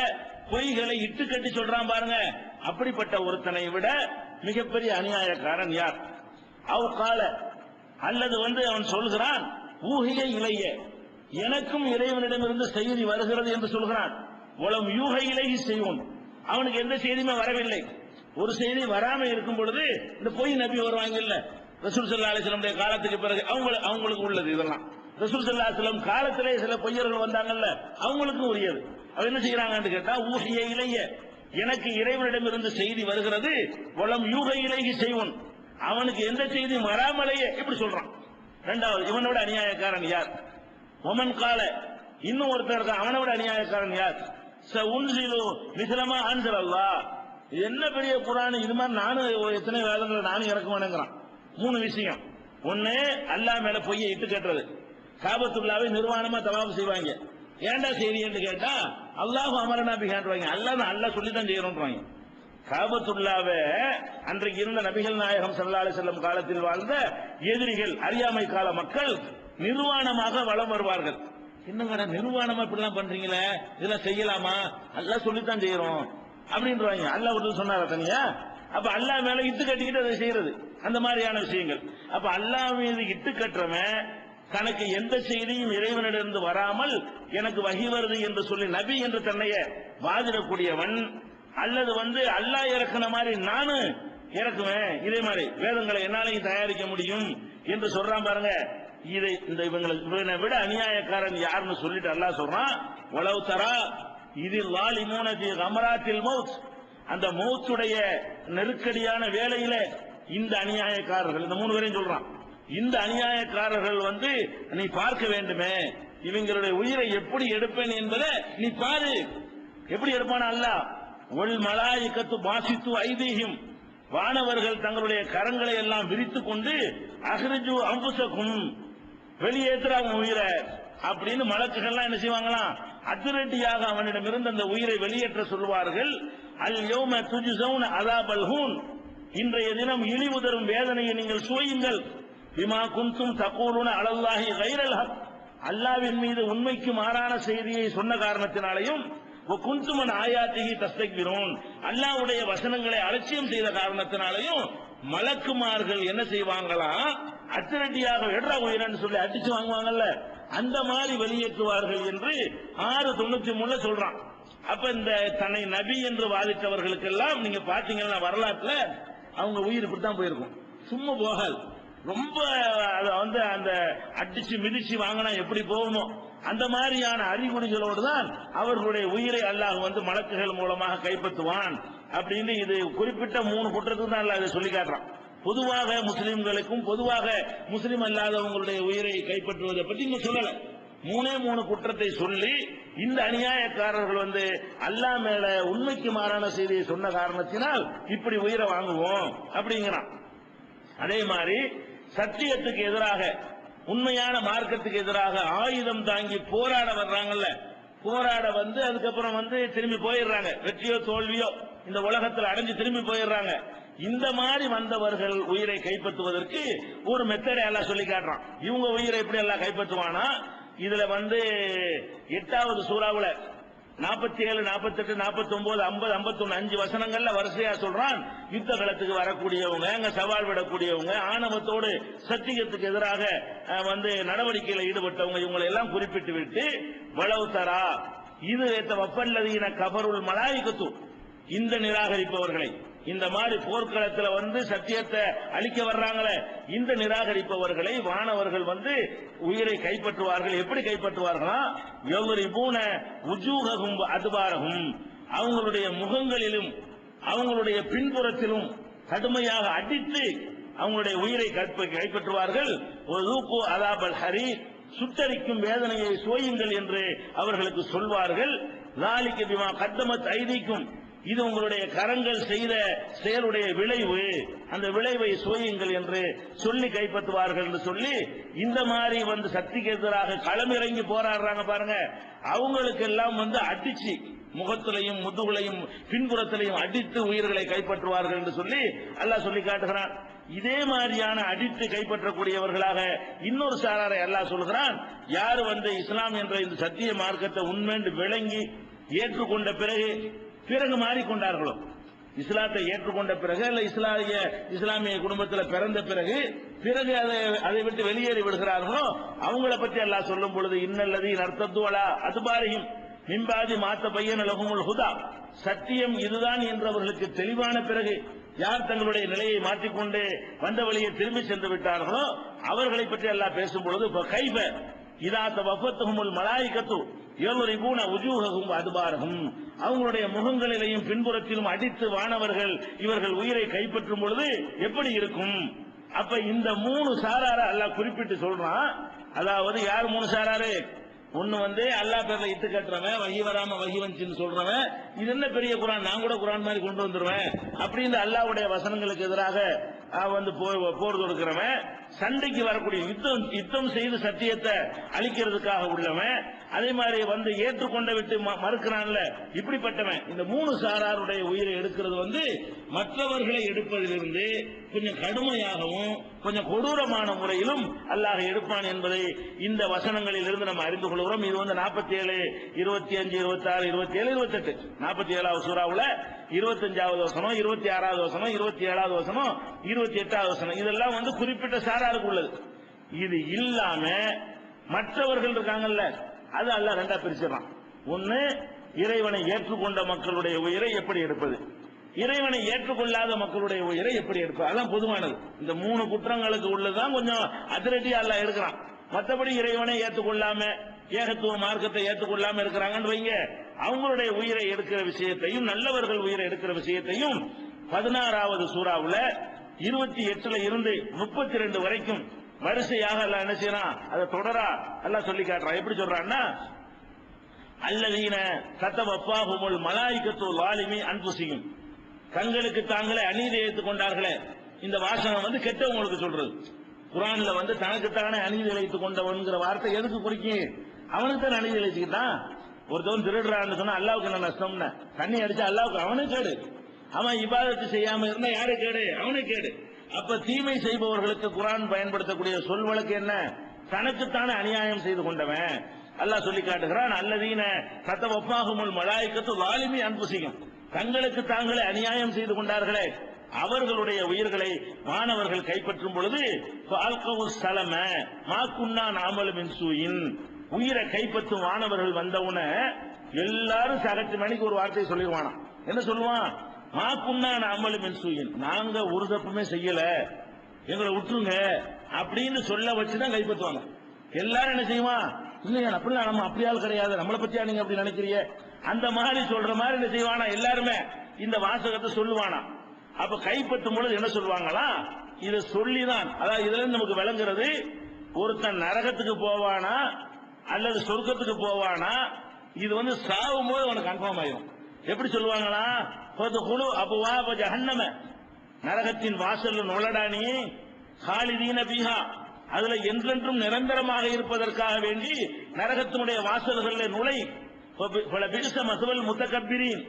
பொய்களை இட்டு கட்டி சொல்றான் பாருங்க. அப்படிப்பட்ட ஒருத்தனை விட மிகப்பெரிய அநியாயக்காரன் யார்? அவ் கால, அல்லது அவன் சொல்கிறான், ஊஹிய இலைய, எனக்கும் இறைவனிடமிருந்து செய்தி வருகிறது என்று சொல்கிறான். உலம் யூக இலையை செய்வோம், அவனுக்கு எந்த செய்தியுமே வரவில்லை. ஒரு செய்தி வராம இருக்கும் பொழுது இந்த பொய் நபி வருவாங்க இல்ல, ரசூல் ஸல்லல்லாஹு அலைஹி வஸல்லம் காலத்துக்கு பிறகு அவங்களுக்கு உள்ளது. இதெல்லாம் ரசூல் ஸல்லல்லாஹு அலைஹி வஸல்லம் காலத்திலே சில பொய்யர்கள் வந்தாங்கல்ல, அவங்களுக்கும் உரியது. அவ என்ன செய்யறாங்கன்னு கேட்டா, ஊஹிய இலைய, எனக்கு இறைவனிடமிருந்து செய்தி வருகிறது, உலம் யூக இலையை செய்வோம், அவனுக்கு எந்த செய்தியும் வராமலேயே இப்படி சொல்றான். இரண்டாவது, இவனோட அநியாயக்காரன் யார்? ஒமன் கால, இன்னும் ஒருத்தர் இருக்கான், அவனோட அநியாயக்காரன் யார்? உன்சிலு மிஸ்லமா அன்சல் அல்லாஹ், என்ன பெரிய குர்ஆன், இது மாதிரி நானும் எத்தனை வேதங்களை நானும் இறக்குவேனுங்கிறான். 3 விஷயம். ஒன்னு, அல்லாஹ் மேல பொய்யை இட்டு கட்டுறது. காபத்துல்லாவை நிர்வாணமா தவாப் செய்வாங்க. ஏண்டா செய்றீங்கன்னு கேட்டா, அல்லாஹ் அமரனா பிஹான்றாங்க, அல்லாஹ் சொல்லி தான் செய்யறோம்ன்றாங்க. காபத்துல்லாவை அன்றைக்கு இருந்த நபிகள் நாயகம் ஸல்லல்லாஹு அலைஹி வஸல்லம் காலத்தில் வாழ்ந்த எதிரிகள், அறியாமை கால மக்கள் நிர்வாணமாக வலம் வருவார்கள். என்னங்கடா நிர்வாணமா இப்படிலாம் பண்றீங்களே, இதெல்லாம் செய்யலாமா? அல்லாஹ் சொல்லித்தான் செய்யறோம் அப்படின்றாங்க. அல்லாஹ் ஒரு சொன்னாரா தனியா? அப்ப அல்லாஹ் மேல இட்டு கட்டிக்கிட்டு அதை செய்யறது, அந்த மாதிரியான விஷயங்கள். அப்ப அல்லாஹ் மீது இட்டு கட்டுறவன் தனக்கு எந்த செய்தியும் இறைவனிடமிருந்து வராமல் எனக்கு வஹி வருது என்று சொல்லி நபி என்று தன்னைய வாதிடக்கூடியவன், அல்லது அல்லாஹ் இறக்குன மாதிரி நானும் இறக்குவேன், இதே மாதிரி வேதங்களை என்னாலையும் தயாரிக்க முடியும் என்று சொல்றான் பாருங்க. இவங்களை விட அநியாயக்காரன் யாருன்னு சொல்லிட்டு அல்லாஹ் சொல்றான், வலவ் தரா இதில் லாலிமூன ஃபீ கமராத்தில் மௌத், அந்த மௌத்துடைய நெருக்கடியான வேளையில இந்த அநியாயக்காரர்கள், இந்த 3 பேரையும் சொல்றான், இந்த அநியாயக்காரர்கள் நீ பார்க்க வேண்டுமே, இவங்களுடைய உயிரை எப்படி எடுப்பேன் என்பதை நீ பாரு. எப்படி எடுப்பான அல்லாஹ்? ஒல் மலாயிகத்து பாசித்து ஐதீஹிம், வானவர்கள் தங்களுடைய கரங்களை எல்லாம் விரித்துக் கொண்டு அஹ்ரிஜு அன்புசக்கும், வெளியேற்றுறாங்க உயிரை அப்படின்னு மலக்குகள்லாம் என்ன செய்வாங்களாம், அதிரடியாக அவனிடமிருந்து அந்த உயிரை வெளியேற்ற சொல்வார்கள். அல் யௌம துஜ்ஸௌன அஸாபல் ஹூன், இன்றைய தினம் இழிவு தரும் வேதனையை நீங்கள் சுவையுங்கள். பிமா குன்தும் தகூலுன அலல்லாஹி கைரல் ஹக், அல்லாஹ்வின் மீது உண்மைக்கு மாறான செய்தியை சொன்ன காரணத்தினாலையும், குன்துமன் ஆயாத்திகி தஸ்தக்பிரூன், அல்லாஹ்வுடைய வசனங்களை அலட்சியம் செய்த காரணத்தினாலையும் மலக்குமார்கள் என்ன செய்வாங்களாம், அத்திரட்டியாக எட்ரா உயிரன்னு சொல்லி அடிச்சு வாங்குவாங்கல்ல, அந்த மாதிரி வெளியேற்றுவார்கள் என்று 6:93 சொல்றான். அப்ப இந்த தன்னை நபி என்று வாதிட்டவர்களுக்கெல்லாம் நீங்க பாத்தீங்கன்னா வரலாற்றுல அவங்க உயிர் இப்படித்தான் போயிருக்கும், சும்மா போகாது. ரொம்ப அந்த அடிச்சு மிதிச்சு வாங்கினா எப்படி போகுமோ அந்த மாதிரியான அறிகுறிகளோடு தான் அவர்களுடைய உயிரை அல்லாஹ் மலக்குகள் மூலமாக கைப்பற்றுவான் அப்படின்னு இது குறிப்பிட்ட 3 குற்றத்துக்கு தான் அல்லாஹ் இதை சொல்லி காட்டுறான். பொதுவாக முஸ்லிம்களுக்கும் பொதுவாக முஸ்லிம் அல்லாதவங்களுடைய உயிரை கைப்பற்றுவதை பற்றி இங்க சொல்லல. 3 குற்றத்தை சொல்லி இந்த அநியாயக்காரர்கள் அல்லாஹ் மேல உண்மைக்கு மாறான செய்தியை சொன்ன காரணத்தினால் இப்படி உயிரை வாங்குவோம் அப்படிங்கிறான். அதே மாதிரி சத்தியத்துக்கு எதிராக உண்மையான மார்க்கத்துக்கு எதிராக ஆயுதம் தாங்கி போராட வர்றாங்கல்ல, போராட வந்து அதுக்கப்புறம் வந்து திரும்பி போயிடுறாங்க, வெற்றியோ தோல்வியோ இந்த உலகத்தில் அடைஞ்சு திரும்பி போயிடுறாங்க. இந்த மாதிரி வந்தவர்கள் உயிரை கைப்பற்றுவதற்கு ஒரு மெத்தடை எல்லாம் சொல்லி காட்டுறான். இவங்க உயிரை எப்படி எல்லாம் கைப்பற்றுவானா, இதுல வந்து 8வது சூறாவுல 47, 48, 49, 50, 51 5 வசனங்கள்ல வரிசையா சொல்றான். யுத்த களத்துக்கு வரக்கூடியவங்க, அங்க சவால் விடக்கூடியவங்க, ஆணவத்தோடு சத்தியத்துக்கு எதிராக வந்து நடவடிக்கையில் ஈடுபட்டவங்க, இவங்களை எல்லாம் குறிப்பிட்டு விட்டு வளவு தரா இது வப்பல்லதீன கபருல் மலாயிகத்து, இந்த நிராகரிப்பவர்களை, இந்த மாதிரி போர்க்களத்தில் வந்து சத்தியத்தை அழிக்க வர்றாங்களே இந்த நிராகரிப்பவர்களை வானவர்கள் வந்து உயிரை கைப்பற்றுவார்கள். எப்படி கைப்பற்றுவார்களா, யவ்ரிபூன உஜூஹஹும் அதுபாரஹும், அவங்களுடைய முகங்களிலும் அவங்களுடைய பின்புறத்திலும் கடுமையாக அடித்து அவங்களுடைய உயிரை கைப்பற்றுவார்கள். ஒதுகு அதாபல் ஹரீர், சுட்டரிக்கும் வேதனையை சோயுங்கள் என்று அவர்களுக்கு சொல்வார்கள். ذَلِكَ بِمَا قَدَّمَتْ أَيْدِيكُمْ, இது உங்களுடைய கரங்கள் செய்த செயலுடைய விளைவு, அந்த விளைவை சோயுங்கள் என்று சொல்லி கைப்பற்றுவார்கள் என்று சொல்லி இந்த மாதிரி வந்து சக்திக்கு எதிராக களமிறங்கி போராடுறாங்க பாருங்க, அவங்களுக்கு எல்லாம் வந்து அடிச்சு முகத்திலையும் முதுகுலையும் பின்புறத்திலையும் அடித்து உயிர்களை கைப்பற்றுவார்கள் என்று சொல்லி அல்லாஹ் சொல்லி காட்டுகிறான். இதே மாதிரியான அடித்து கைப்பற்றக்கூடியவர்களாக இன்னொரு சாராரை அல்லாஹ் சொல்கிறான். யார் வந்து இஸ்லாம் என்ற இந்த சத்திய மார்க்கத்தை உண்மைஎன்று விளங்கி ஏற்றுக்கொண்ட பிறகு மாறிக்கொண்டார்களோ, இஸ்லாத்தை ஏற்றுக்கொண்ட பிறகு அல்ல இஸ்லாமிய குடும்பத்தில் பிறந்த பிறகு அதை விட்டு வெளியேறி விடுகிறார்களோ அவங்களை பற்றி அல்லாஹ் சொல்லும் பொழுது இன்னல்லதீன அர்த்தத்துவலா அதுபாரியும் மின்பாதி மாத்த பையன் லஹுமுல் ஹுதா, சத்தியம் இதுதான் என்று அவர்களுக்கு தெளிவான பிறகு யார் தங்களுடைய நிலையை மாற்றிக்கொண்டு வந்த வழியை திரும்பி சென்று விட்டார்களோ அவர்களை பற்றி அல்லாஹ் பேசும் பொழுது கைப இதா தவஃபத்துஹுமுல் மலாயிகத்து யவ்ரிபூன உஜூஹஹும் அதுபாரஹும், அவங்களுடைய முகங்களிலேயும் பின்புறத்திலும் அடித்து வானவர்கள் இவர்கள் உயிரை கைப்பற்றும் பொழுது எப்படி இருக்கும். அப்ப இந்த 3 சாரார அல்லாஹ் குறிப்பிட்டு சொல்றான். அதாவது யார் 3 சாராரு, ஒன்னு வந்து அல்லாஹ் பேர்ல இட்டு கட்டுறவன், வகி வராம வகி வந்துச்சுன்னு சொல்றவன், இது என்ன பெரிய குரான், நான் கூட குரான் மாதிரி கொண்டு வந்துருவேன் அப்படின்னு அல்லாஹ்வுடைய வசனங்களுக்கு எதிராக வந்து போர் தொடுக்கிறவன், சண்டைக்கு வரக்கூடிய யுத்தம் செய்து சத்தியத்தை அழிக்கிறதுக்காக உள்ளவன், அதே மாதிரி வந்து ஏற்றுக்கொண்ட விட்டு மறுக்கிறான்ல இப்படிப்பட்டவன். இந்த 3 சாராருடைய உயிரை எடுக்கிறது வந்து மற்றவர்களை எடுப்பதிலிருந்து கொஞ்சம் கடுமையாகவும் கொஞ்சம் கொடூரமான முறையிலும் அல்லாஹ் எடுப்பான் என்பதை இந்த வசனங்களில் இருந்து நம்ம அறிந்து கொள்கிறோம். இது வந்து 47, 25, 26, 27, 28 47வது சூறாவுல 25வது வசனம், 26வது வசனம், 27வது வசனம், 28வது வசனம், இதெல்லாம் வந்து குறிப்பிட்ட சாராருக்கு உள்ளது. இது இல்லாம மற்றவர்கள் இருக்காங்கல்ல, அது அல்லாஹ் ரெண்டா பிரிச்சிடறான். ஒன்னு இறைவனை ஏற்றுக்கொண்ட மக்களுடைய உயிரை எப்படி எடுப்பது, இறைவனை ஏற்றுக்கொள்ளாத மக்களுடைய உயிரை எப்படி எடுப்பது, அதான் பொதுவானது. இந்த 3 குற்றங்களுக்கு உள்ளதுதான் கொஞ்சம் அதிரடியா அல்லாஹ் எடுக்கிறான். மற்றபடி இறைவனை ஏற்றுக்கொள்ளாம ஏகத்துவ மார்க்கத்தை ஏற்றுக்கொள்ளாம இருக்கிறாங்கன்னு வைங்க, அவங்களுடைய உயிரை எடுக்கிற விஷயத்தையும் நல்லவர்கள் உயிரை எடுக்கிற விஷயத்தையும் 16வது சூறாவுல 28ல இருந்து 32 வரைக்கும் வரிசையாக அல்லாஹ் என்ன செய்யறான், அதை தொடரா அல்லாஹ் சொல்லி காட்டுறான். எப்படி சொல்றான்னா, அல்லதீன கதவஃபாஹுமுல் மலாயிகத்து லாலிமி அன்ஃபுஸிஹிம், தங்களுக்கு தாங்களே அநீதி இழைத்துக் கொண்டார்களே. இந்த வாசகம் வந்து கெட்டவங்களுக்கு சொல்றது. குர்ஆன்ல வந்து தனக்குத்தானே அநீதி இழைத்துக் கொண்டவன்கிற வார்த்தை எதுக்கு குறிக்கும், அவனுக்கு தான் அநீதி இழைச்சுக்கிட்டான். ஒருத்தவன் திருடுறான்னு சொன்னா அல்லாவுக்கு என்ன நஷ்டம்னு, தண்ணி அடிச்சா அல்லாவுக்கு அவனே கேடு, அவன் இபாதத்து செய்யாம இருந்தா யாரு கேடு, அவனே கேடு. அப்ப தீமை செய்பவர்களுக்கு குர்ஆன் பயன்படுத்தக்கூடிய சொல் வழக்கு என்ன, தனக்குத்தானே அநியாயம் செய்து கொண்டவன். அல்லாஹ் சொல்லி காட்டுகிறான், அல்லதீன கதவஃபாஹுமுல் மலாயிகத்து லாலிமி அன்ஃபுஸிஹிம், தங்களுக்கு தாங்களே அநியாயம் செய்து கொண்டார்களே அவர்களுடைய உயிர்களை மாணவர்கள் கைப்பற்றும் பொழுது சலம மாக்குன்னா நாமலு மின் சூயின், உயிரை கைப்பற்றும் மாணவர்கள் வந்தவுன எல்லாரும் சகட்டு மணிக்கு ஒரு வார்த்தையை சொல்லிடுவானா. என்ன சொல்லுவான், மாக்குன்னா நாமலு மின் சூயின், நாங்க ஒரு தப்புமே செய்யல, எங்களை விட்டுருங்க அப்படின்னு சொல்ல வச்சுதான் கைப்பற்றுவாங்க. எல்லாரும் என்ன செய்வான், இல்லையா அப்படிலாம் நம்ம அப்படியால் கிடையாது, நம்மளை பத்தியா நீங்க அப்படி நினைக்கிறீங்க, அந்த மாதிரி சொல்ற மாதிரி என்ன செய்வானா, எல்லாருமே இந்த வாசகத்தை சொல்லுவானா. அப்ப கைப்பற்றும் பொழுது என்ன சொல்லுவாங்களா, இதை சொல்லிதான், அதாவது இதுல இருந்து நமக்கு விளங்குறது, ஒருத்தன் நரகத்துக்கு போவானா அல்லது சொர்க்கத்துக்கு போவானா, இது வந்து சாவும் போது அவனுக்கு கன்ஃபார்ம் ஆயிடும். எப்படி சொல்லுவாங்களா, குழு அபுவாப ஜஹன்னம, நரகத்தின் வாசல் நுழடா நீ, ஹாலிதீன பீஹா, அதுல என்றென்றும் நிரந்தரமாக இருப்பதற்காக வேண்டி நரகத்தினுடைய வாசல்களில் நுழை. பல பிடித்த மசவல் முத்தகப்பிரின்,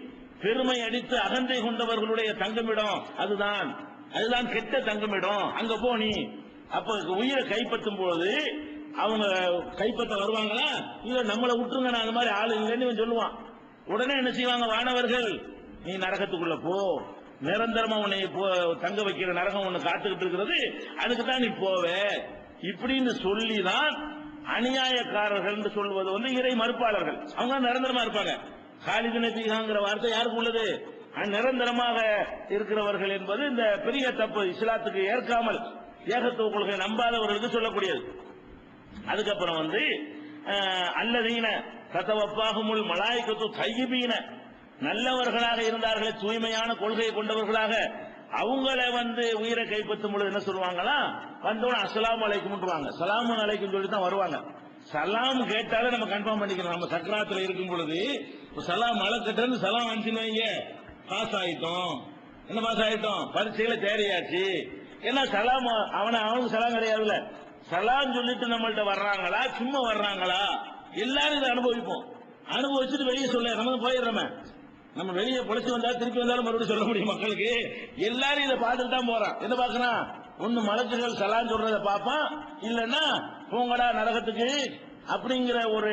பெருமை அடித்து அகந்தை கொண்டவர்களுடைய தங்குமிடம் அதுதான் கெட்ட தங்குமிடம், அங்க போனி. அப்ப உயிரை கைப்பற்றும் போது அவங்க கைப்பற்ற வருவாங்களா, இல்ல நம்மளை விட்டுருங்க, நான் அந்த மாதிரி ஆளு இல்லைன்னு சொல்லுவான். உடனே என்ன செய்வாங்க வானவர்கள், நீ நரகத்துக்குள்ள போ, நிரந்தரமா உன்னை தங்க வைக்கிற நரகம் ஒண்ணு காத்துக்கிட்டு இருக்கிறது, அதுக்கு தான் நீ போவ இப்படின்னு சொல்லிதான் அநியாயக்காரர்கள் என்று சொல்வது இறை மறுப்பாளர்கள். அவங்க நிரந்தரமா இருப்பாங்க. காலிதின பீகாங்கிற வார்த்தை யாருக்கு உள்ளது? நிரந்தரமாக இருக்கிறவர்கள் என்பது இந்த பெரிய தப்பு. இஸ்லாத்துக்கு ஏற்காமல் ஏகத்துவ கொள்கை நம்பாதவர்களுக்கு சொல்லக்கூடியது. அதுக்கப்புறம் அல்லதீன தத்தவப்பாகுமுல் மலாய்க்கத்து தையிபீன, நல்லவர்களாக இருந்தார்களே, தூய்மையான கொள்கையை கொண்டவர்களாக, அவங்கள உயிரை கைப்பற்றும் பொழுது என்ன சொல்லுவாங்களா, வந்தோட அஸ்ஸலாமு அலைக்கும், சலாமு அலைக்கும் சொல்லி தான் வருவாங்க. சலாம் கேட்டாலே நம்ம கன்ஃபார்ம் பண்ணிக்கணும். நம்ம சக்கராத்துல இருக்கும் பொழுது சலாம் அழைக்கட்டு சலாம் அனுப்பிச்சுன்னு பாஸ் ஆயிட்டோம். என்ன பாஸ் ஆயிட்டோம்? பரீட்சையில தேறியாச்சு. ஏன்னா சலாம் அவனுக்கு சலாம் கிடையாதுல்ல. சலாம் சொல்லிட்டு நம்மள்ட்ட வர்றாங்களா, சும்மா வர்றாங்களா, எல்லாரும் இதை அனுபவிப்போம். அனுபவிச்சுட்டு வெளியே சொல்ல நம்ம போயிடுறோமே. நம்ம வெளியே பொழைச்சு வந்தா திருப்பி வந்தாலும் மறுபடியும் சொல்ல முடியும் மக்களுக்கு. எல்லாரும் இதை பார்த்துட்டு தான் போறான். என்ன பார்க்கணும்? ஒன்னு மலக்குகள் சலாம் சொல்றத பார்ப்பான், இல்லன்னா போங்கடா நரகத்துக்கு அப்படிங்கிற ஒரு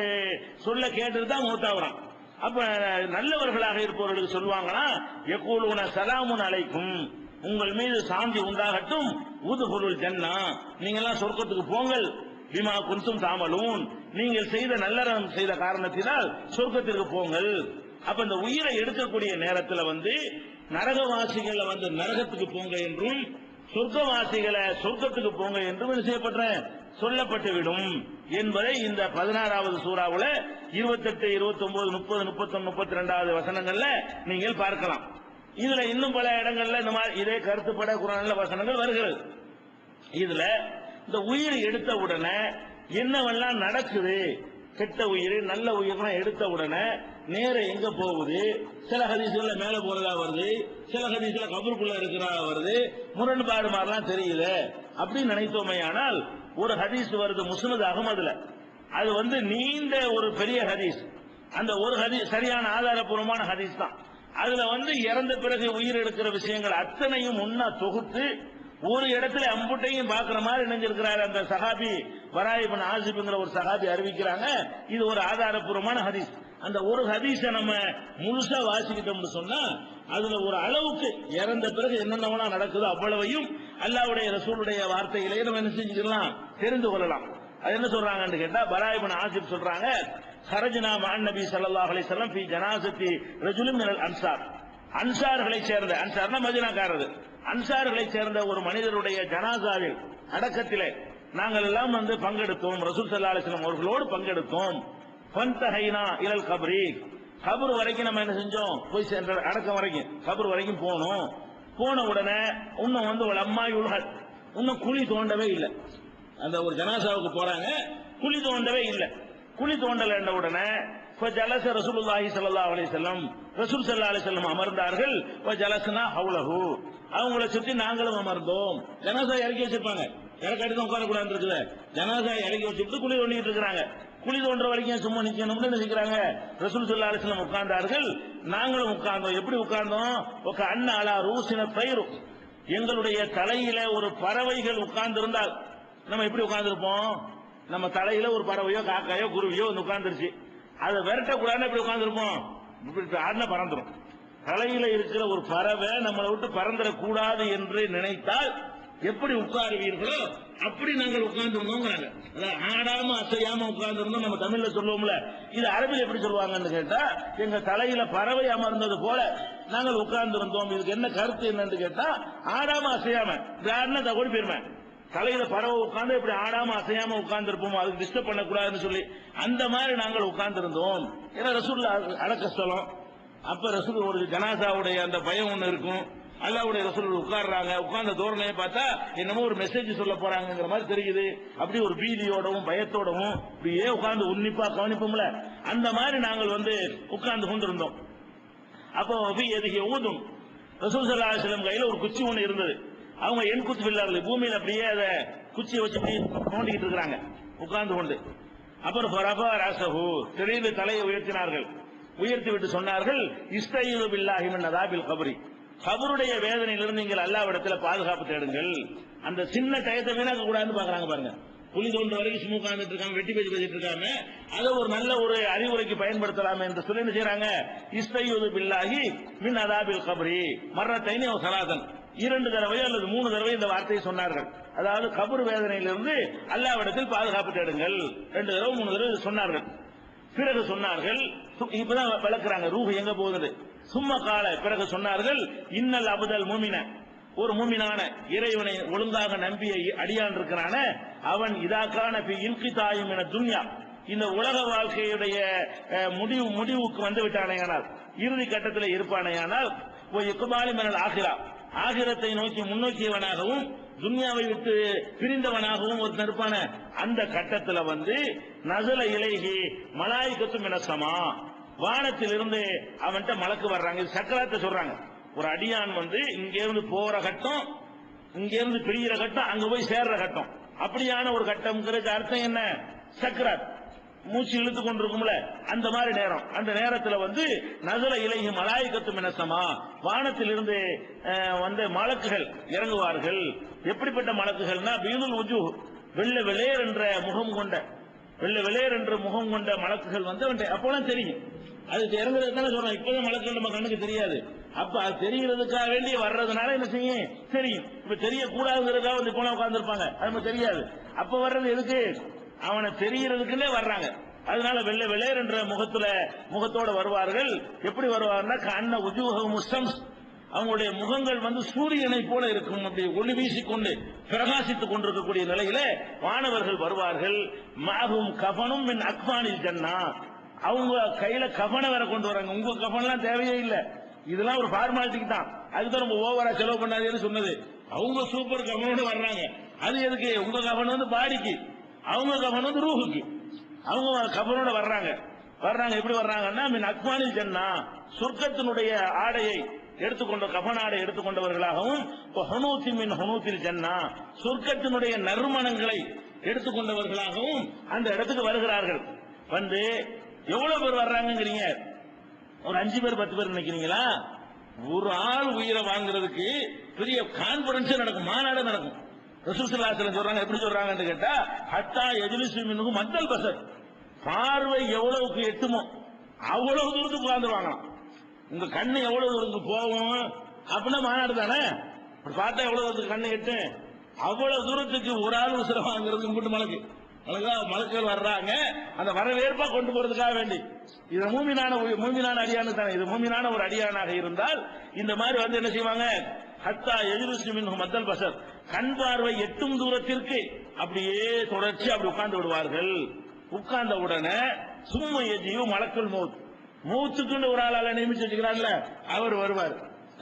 சொல்ல கேட்டுட்டு தான் மூத்தாவறான். அப்ப நல்லவர்களாக இருப்பவர்களுக்கு சொல்லுவாங்கன்னா, யகூலுன சலாமுன் அலைக்கும், உங்கள் மீது சாந்தி உண்டாகட்டும், உதுகுலுல் ஜன்னா, நீங்க எல்லாம் சொர்க்கத்துக்கு போங்கள், பிமா குன்தும் தாமலூன், நீங்கள் செய்த நல்லறம் செய்த காரணத்தினால் சொர்க்கத்திற்கு போங்கள். அப்ப இந்த உயிரை எடுக்கக்கூடிய நேரத்தில் நரகவாசிகளை நரகத்துக்கு போங்க என்றும், சொர்க்கவாசிகளை சொர்க்கத்துக்கு போங்க என்றும் என்ன செய்யப்பட்ட சொல்லப்பட்டுவிடும் என்பதை இந்த 16வது சூறாவுல 28, 29, 30, 31, 32 வசனங்கள்ல நீங்கள் பார்க்கலாம். இதுல இன்னும் பல இடங்கள்ல இந்த மாதிரி இதே கருத்துப்பட குர்ஆன்ல வசனங்கள் வருகிறது. இதுல இந்த உயிர் எடுத்த உடனே என்னவெல்லாம் நடக்குது, கெட்ட உயிர் நல்ல உயிர்லாம் எடுத்த உடனே நேர எங்க போகுது, சில ஹதீஸ்ல மேல போறதா வருது, சில ஹதீஸ்ல கபருக்குள்ள இருக்கிறதா வருது, முரண்பாடு மாதிரிலாம் தெரியல அப்படின்னு நினைத்தோமையானால், ஒரு ஹதீஸ் வருது முஸ்னத் அஹ்மதுல, அது நீண்ட ஒரு பெரிய ஹதீஸ். அந்த ஒரு ஹதீஸ் சரியான ஆதாரபூர்வமான ஹதீஸ் தான். அதுல இறந்த பிறகு உயிர் எடுக்கிற விஷயங்கள் அத்தனையும் ஒன்னா தொகுத்து ஒரு இடத்துல அம்புட்டையும் பாக்குற மாதிரி நினைஞ்சிருக்கிறார் அந்த சஹாபி பராய் இப்னு ஆசிப்ங்கிற ஒரு சஹாபி அறிவிக்கிறாங்க. இது ஒரு ஆதாரபூர்வமான ஹதீஸ். அந்த ஒரு ஹதீஸை நம்ம முழுசா வாசிக்கிட்டோம்னு சொன்னா அதுல ஒரு அளவுக்கு இறந்த பிறகு என்னென்ன நடக்குதோ அவ்வளவையும் அல்லாஹ்வுடைய ரசூலுடைய வார்த்தையிலேயே நம்ம என்ன செஞ்சுக்கலாம், தெரிந்து கொள்ளலாம். அது என்ன சொல்றாங்கன்னு கேட்டா, பராய் இப்னு ஆசிப் சொல்றாங்க, ஹரஜ்னா மஅன் நபி ஸல்லல்லாஹு அலைஹி வஸல்லம் ஃபீ ஜனாஸத்தி ரஜுலின் மினல் அன்சார், அன்சார்களை சேர்ந்த, அன்சார்னா மதீனாக்காரர், அன்சார்களை சேர்ந்த ஒரு மனிதருடைய ஜனாசாவில் அடக்கத்திலே நாங்கள் எல்லாம் பங்கெடுத்தோம், ரசூல் ஸல்லல்லாஹு அலைஹி வஸல்லம் அவர்களோடு பங்கெடுத்தோம். ஃபன்தஹைனா இலல் கப்ரி, கபர் வரைக்கும் நம்ம என்ன செஞ்சோம், போய் சென்ற அடக்கம் வரைக்கும் கபர் வரைக்கும் போனோம். போன உடனே இன்னும் ஒரு அம்மா யுல்ஹத், இன்னும் குழி தோண்டவே இல்லை. அந்த ஒரு ஜனாசாவுக்கு போறாங்க, குழி தோண்டவே இல்லை. குழி தோண்டல என்ற உடனே ஜலச ரசூலுல்லாஹி ஸல்லல்லாஹு அலைஹி வஸல்லம், ரசூல் ஸல்லல்லாஹு அலைஹி வஸல்லம் அமர்ந்தார்கள். ஜலஸ்னா ஹவுலஹு, அவங்கள சுற்றி நாங்களும் அமர்ந்தோம். ஜனாசா இறக்கி வச்சிருப்பாங்க, இறக்காட்டி தான் உட்கார கூடாது இருக்குது. ஜனாசா இறக்கி வச்சுட்டு குழி தோண்டிட்டு இருக்கிறாங்க. குழி தோன்ற வரைக்கும் சும்மா நிக்கணும்னு நினைக்கிறாங்க. ரசூல் ஸல்லல்லாஹு அலைஹி வஸல்லம் உட்கார்ந்தார்கள், நாங்களும் உட்கார்ந்தோம். எப்படி உட்கார்ந்தோம்? ஒரு அன்ன அலா ரூசின பைரு, எங்களுடைய தலையில ஒரு பறவைகள் உட்கார்ந்து இருந்தால் நம்ம எப்படி உட்கார்ந்துருப்போம்? நம்ம தலையில ஒரு பறவையோ காக்காயோ குருவியோ உட்கார்ந்துருச்சு, அதை விரட்டக்கூடாதுன்னு எப்படி உட்கார்ந்துருப்போம்? இப்படி ஆடின பறந்துடும். தலையில இருக்கிற ஒரு பறவை நம்மளை விட்டு பறந்துடக்கூடாது என்று நினைத்தால் எப்படி உட்காருவீர்களோ அப்படி நாங்கள் உட்கார்ந்துருந்தோம். ஆடாம அசையாம உட்கார்ந்துருந்தோம். நம்ம தமிழ்ல சொல்லுவோம்ல, இது அரபில் எப்படி சொல்லுவாங்கன்னு கேட்டா, எங்க தலையில பறவை அமர்ந்தது போல நாங்கள் உட்கார்ந்துருந்தோம். இதுக்கு என்ன கருத்து என்னன்னு கேட்டா, ஆடாம அசையாம தகவல் போயிருமே, தலையில பறவை உட்கார்ந்து இப்படி ஆடாம அசையாம உட்கார்ந்து இருப்போம், அதுக்கு டிஸ்டர்ப் பண்ணக்கூடாதுன்னு சொல்லி அந்த மாதிரி நாங்கள் உட்கார்ந்து இருந்தோம். ஏன்னா ரசூல் அடக்க ஸ்தலம். அப்ப ரசூல் ஒரு ஜனாசாவுடைய அந்த பயம் ஒண்ணு இருக்கும். அல்லாஹ்வுடைய ரசூல் உட்கார்றாங்க, உட்கார்ந்த தோரணையை பார்த்தா என்னமோ ஒரு மெசேஜ் சொல்ல போறாங்கிற மாதிரி தெரியுது. அப்படி ஒரு பீதியோடவும் பயத்தோடவும் இப்படியே உட்கார்ந்து உன்னிப்பா கவனிப்போம்ல, அந்த மாதிரி நாங்கள் உட்கார்ந்து கொண்டிருந்தோம். அப்போ எதுக்கு ஊதும், ரசூல் ஸல்லல்லாஹு அலைஹி வஸல்லம் கையில ஒரு குச்சி ஒண்ணு இருந்தது. அவங்க என் குத்து பிள்ளார்கள் பூமியில் அப்படியே அதை குச்சியை வச்சு நோண்டிக்கிட்டு இருக்கிறாங்க உட்கார்ந்து கொண்டு. அப்புறம் ஃபரஃபா ரஸஹு, திடீர்னு தலையை உயர்த்தினார்கள். உயர்த்தி விட்டு சொன்னார்கள், இஸ்தைது பில்லாஹி மின் அஸாபில் கப்ரி, கபருடைய வேதனையிலிருந்து நீங்கள் அல்லாஹ்விடத்தில் பாதுகாப்பு தேடுங்கள். அந்த சின்ன டயத்தை வீணாக்க கூடாதுன்னு பாக்குறாங்க பாருங்க. புலி தோன்ற வரைக்கும் சும்மா உட்கார்ந்துட்டு இருக்காம, வெட்டி பேசி பேசிட்டு இருக்காம, அதை ஒரு நல்ல ஒரு அறிவுரைக்கு பயன்படுத்தலாமே என்று சொல்லி என்ன செய்யறாங்க, இஸ்தைது பில்லாஹி மின் அஸாபில் கப்ரி மர்ரத்தைனி அவ் ஸலாதன், 2 தடவையோ அல்லது 3 தடவை இந்த வார்த்தையை சொன்னார்கள். அதாவது கபர் வேதனையிலிருந்து அல்லாஹ்விடத்தில் பாதுகாப்பு தேடுங்கள். 2 தடவை 3 தடவை சொன்னார்கள். பிறகு சொன்னார்கள், இப்பதான் விளக்குறாங்க ரூஹ் எங்க போகுது. சும்மா கால பிறகு சொன்னார்கள், இன்னல் அபுதல் மூமின, ஒரு மூமினான இறைவனை ஒழுங்காக நம்பிய அடியான் இருக்கிறான, அவன் இதாக்கான இன்கிதாயும் என துன்யா, இந்த உலக வாழ்க்கையுடைய முடிவுக்கு வந்து விட்டானேயானால், இறுதி கட்டத்தில் இருப்பானேயானால், இக்குபாலி மனல் ஆகிரா, ஆகிரத்தை நோக்கி முன்னோக்கியவனாகவும் துன்யாவை விட்டு பிரிந்தவனாகவும் ஒரு இருப்பான அந்த கட்டத்தில் வந்து நசல இலைகி மலாய்க்கத்து மினசமா, வானத்திலிருந்து அவன்கிட்ட மலக்கு வர்றாங்க. இது சக்கராத்தை சொல்றாங்க. ஒரு அடியான் வந்து இங்க இருந்து போற கட்டம், இங்க இருந்து பிரிகிற கட்டம், அங்க போய் சேர்ற கட்டம், அப்படியான ஒரு கட்டம்ங்கிறது அர்த்தம் என்ன, சக்கராத், மூச்சு இழுத்து கொண்டிருக்கும்ல அந்த மாதிரி நேரம். அந்த நேரத்தில் வந்து நசல இலைகி மலாய்க்கத்து மினசமா, வானத்திலிருந்து வந்து மலக்குகள் இறங்குவார்கள். எப்படிப்பட்ட மலக்குகள்னா, பீதுல் உஜூஹ், வெள்ளை வெளேர் என்ற முகம் கொண்ட, வெள்ளை வெளேர் என்ற முகம் கொண்ட மலக்குகள் வந்து அப்போலாம் தெரியும். அதுக்கு இறங்குறது தானே சொல்றோம். இப்பதான் மலக்குகள் நம்ம கண்ணுக்கு தெரியாது. அப்ப அது தெரியறதுக்காக வேண்டி வர்றதுனால என்ன செய்யும், தெரியும். இப்ப தெரியக்கூடாதுங்கிறதுக்காக வந்து போன உட்கார்ந்துருப்பாங்க, அது நமக்கு தெரியாது. அப்ப வர்றது எதுக்கு, அவனை தெரியறதுக்குன்னே வர்றாங்க. அதனால வெள்ளை வெளேர் என்ற முகத்தோட வருவார்கள். எப்படி வருவார்னா, கண்ண உஜூஹ முஸ்தம்ஸ், அவங்களுடைய முகங்கள் வந்து சூரியனை போல இருக்கும், அப்படி ஒளி வீசிக்கொண்டு பிரகாசித்துக் கொண்டிருக்கக்கூடிய நிலையில வானவர்கள் வருவார்கள். மாகும் கஃபனும் மின் அக்ஃபானில் ஜன்னா, அவங்க கையில கஃபனை வேற கொண்டு வராங்க. உங்க கஃபன்லாம் தேவையே இல்லை, இதெல்லாம் ஒரு ஃபார்மாலிட்டிக்கு தான். அதுதான் ரொம்ப ஓவரா செலவு பண்ணாதேன்னு சொன்னது. அவங்க சூப்பர் கஃபனோட வர்றாங்க. அது எதுக்கு, உங்க கஃபன் வந்து பாடிக்கு, அவங்க கஃபன் வந்து ரூஹுக்கு. அவங்க கஃபனோட வர்றாங்க. எப்படி வர்றாங்கன்னா, மின் அக்ஃபானில் ஜன்னா, சொர்க்கத்தினுடைய ஆடையை எடுத்துக்கொண்ட கஃபனாடை எடுத்துக்கொண்டவர்களாகவும், ஹுனூத்தின் ஹுனூத்தில் ஜன்னா, சொர்க்கத்தினுடைய நறுமணங்களை எடுத்துக்கொண்டவர்களாகவும் அந்த இடத்துக்கு வருகிறார்கள். வந்து எவ்வளவு பேர் வர்றாங்கிறீங்க, ஒரு 5 பேர் 10 பேர் நினைக்கிறீங்களா? ஒரு ஆள் உயிரை வாங்குறதுக்கு பெரிய கான்பரன்ஸ் நடக்கும், மாநாடு நடக்கும். ரசூல் ஸல்லல்லாஹு அலைஹி வஸல்லம் சொல்றாங்க, எப்படி சொல்றாங்கன்னு கேட்டா, ஹத்தா யஜ்லிசு மின்ஹு மத்தல் பஸர், பார்வை எவ்வளவுக்கு எட்டுமோ அவ்வளவு தூரத்துக்கு உட்கார்ந்துருவாங்க. உங்க கண்ணு எவ்வளவு தூரத்துக்கு போகும் அப்படின்னா மாநாடு தானே, பார்த்தா எவ்வளவு தூரத்துக்கு கண்ணு எட்டு, அவ்வளவு தூரத்துக்கு ஒரு ஆள் உசுர வாங்குறது இங்கிட்டு மலக்குகள் வர்றாங்க. அந்த வரவேற்பா கொண்டு போறதுக்காக வேண்டி. இது மூமினான அடியானு தானே, இது மூமினான ஒரு அடியானாக இருந்தால் இந்த மாதிரி வந்து என்ன செய்வாங்க, ஹத்தா எஜ்லிசு மின்ஹு மத்தல் பஸர், கண் பார்வை எட்டும் தூரத்திற்கு அப்படியே தொடர்ச்சி அப்படி உட்கார்ந்து விடுவார்கள். உட்கார்ந்த உடனே சும்மா எஜியு மலக்குல் மௌத், மௌத்துக்குன்னு ஒரு ஆளால நியமிச்சு வச்சுக்கிறாங்கல்ல, அவர் வருவார்.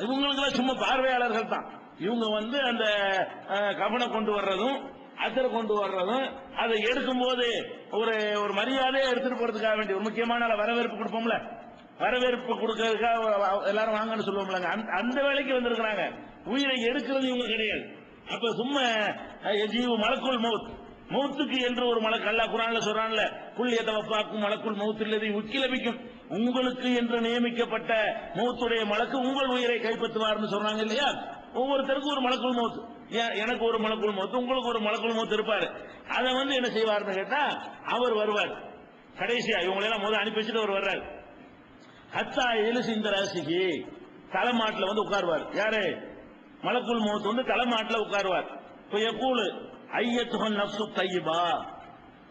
இவங்களுக்கு சும்மா பார்வையாளர்கள் தான். இவங்க வந்து அந்த கவனை கொண்டு வர்றதும் அத்தரை கொண்டு வர்றதும், அதை எடுக்கும் போது ஒரு மரியாதையை எடுத்துட்டு போறதுக்காக வேண்டிய ஒரு முக்கியமான வரவேற்பு கொடுப்போம்ல, வரவேற்பு கொடுக்கறதுக்காக எல்லாரும் வாங்கன்னு சொல்லுவோம்ல, அந்த வேலைக்கு வந்திருக்கிறாங்க. உயிரை எடுக்கிறது இவங்க கிடையாது. அப்ப சும்மா எஜீவு மலக்குல் மௌத், மௌத்துக்கு என்று ஒரு மலக்கு அல்லாஹ் குர்ஆன்ல சொல்றான்ல, குல் யதவஃபாக்கும் மலக்குல் மௌத் அல்லதி உக்கிலபிக்கும், உங்களுக்கு என்று நியமிக்கப்பட்ட மௌத்துடைய மலக்கு உங்கள் உயிரை கைப்பற்றுவார்னு சொல்றாங்க இல்லையா? ஒவ்வொருத்தருக்கும் ஒரு மலக்குல் மௌத், எனக்கு ஒரு மலக்குல் மௌத், உங்களுக்கு ஒரு மலக்குல் மௌத் இருப்பாரு. அதை வந்து என்ன செய்வார்னு கேட்டா, அவர் வருவார் கடைசியா, இவங்களெல்லாம் முதல் அனுப்பி வச்சுட்டு அவர் வர்றாரு. ஹத்தா எலிசு இந்த ராசிக்கு தலைமாட்டில் வந்து உட்காருவார். யாரு? மலக்குல் மௌத் வந்து தலைமாட்டில் உட்காருவார். யகூலு ஐயத்துஹன் நஃப்சு தய்யிபா,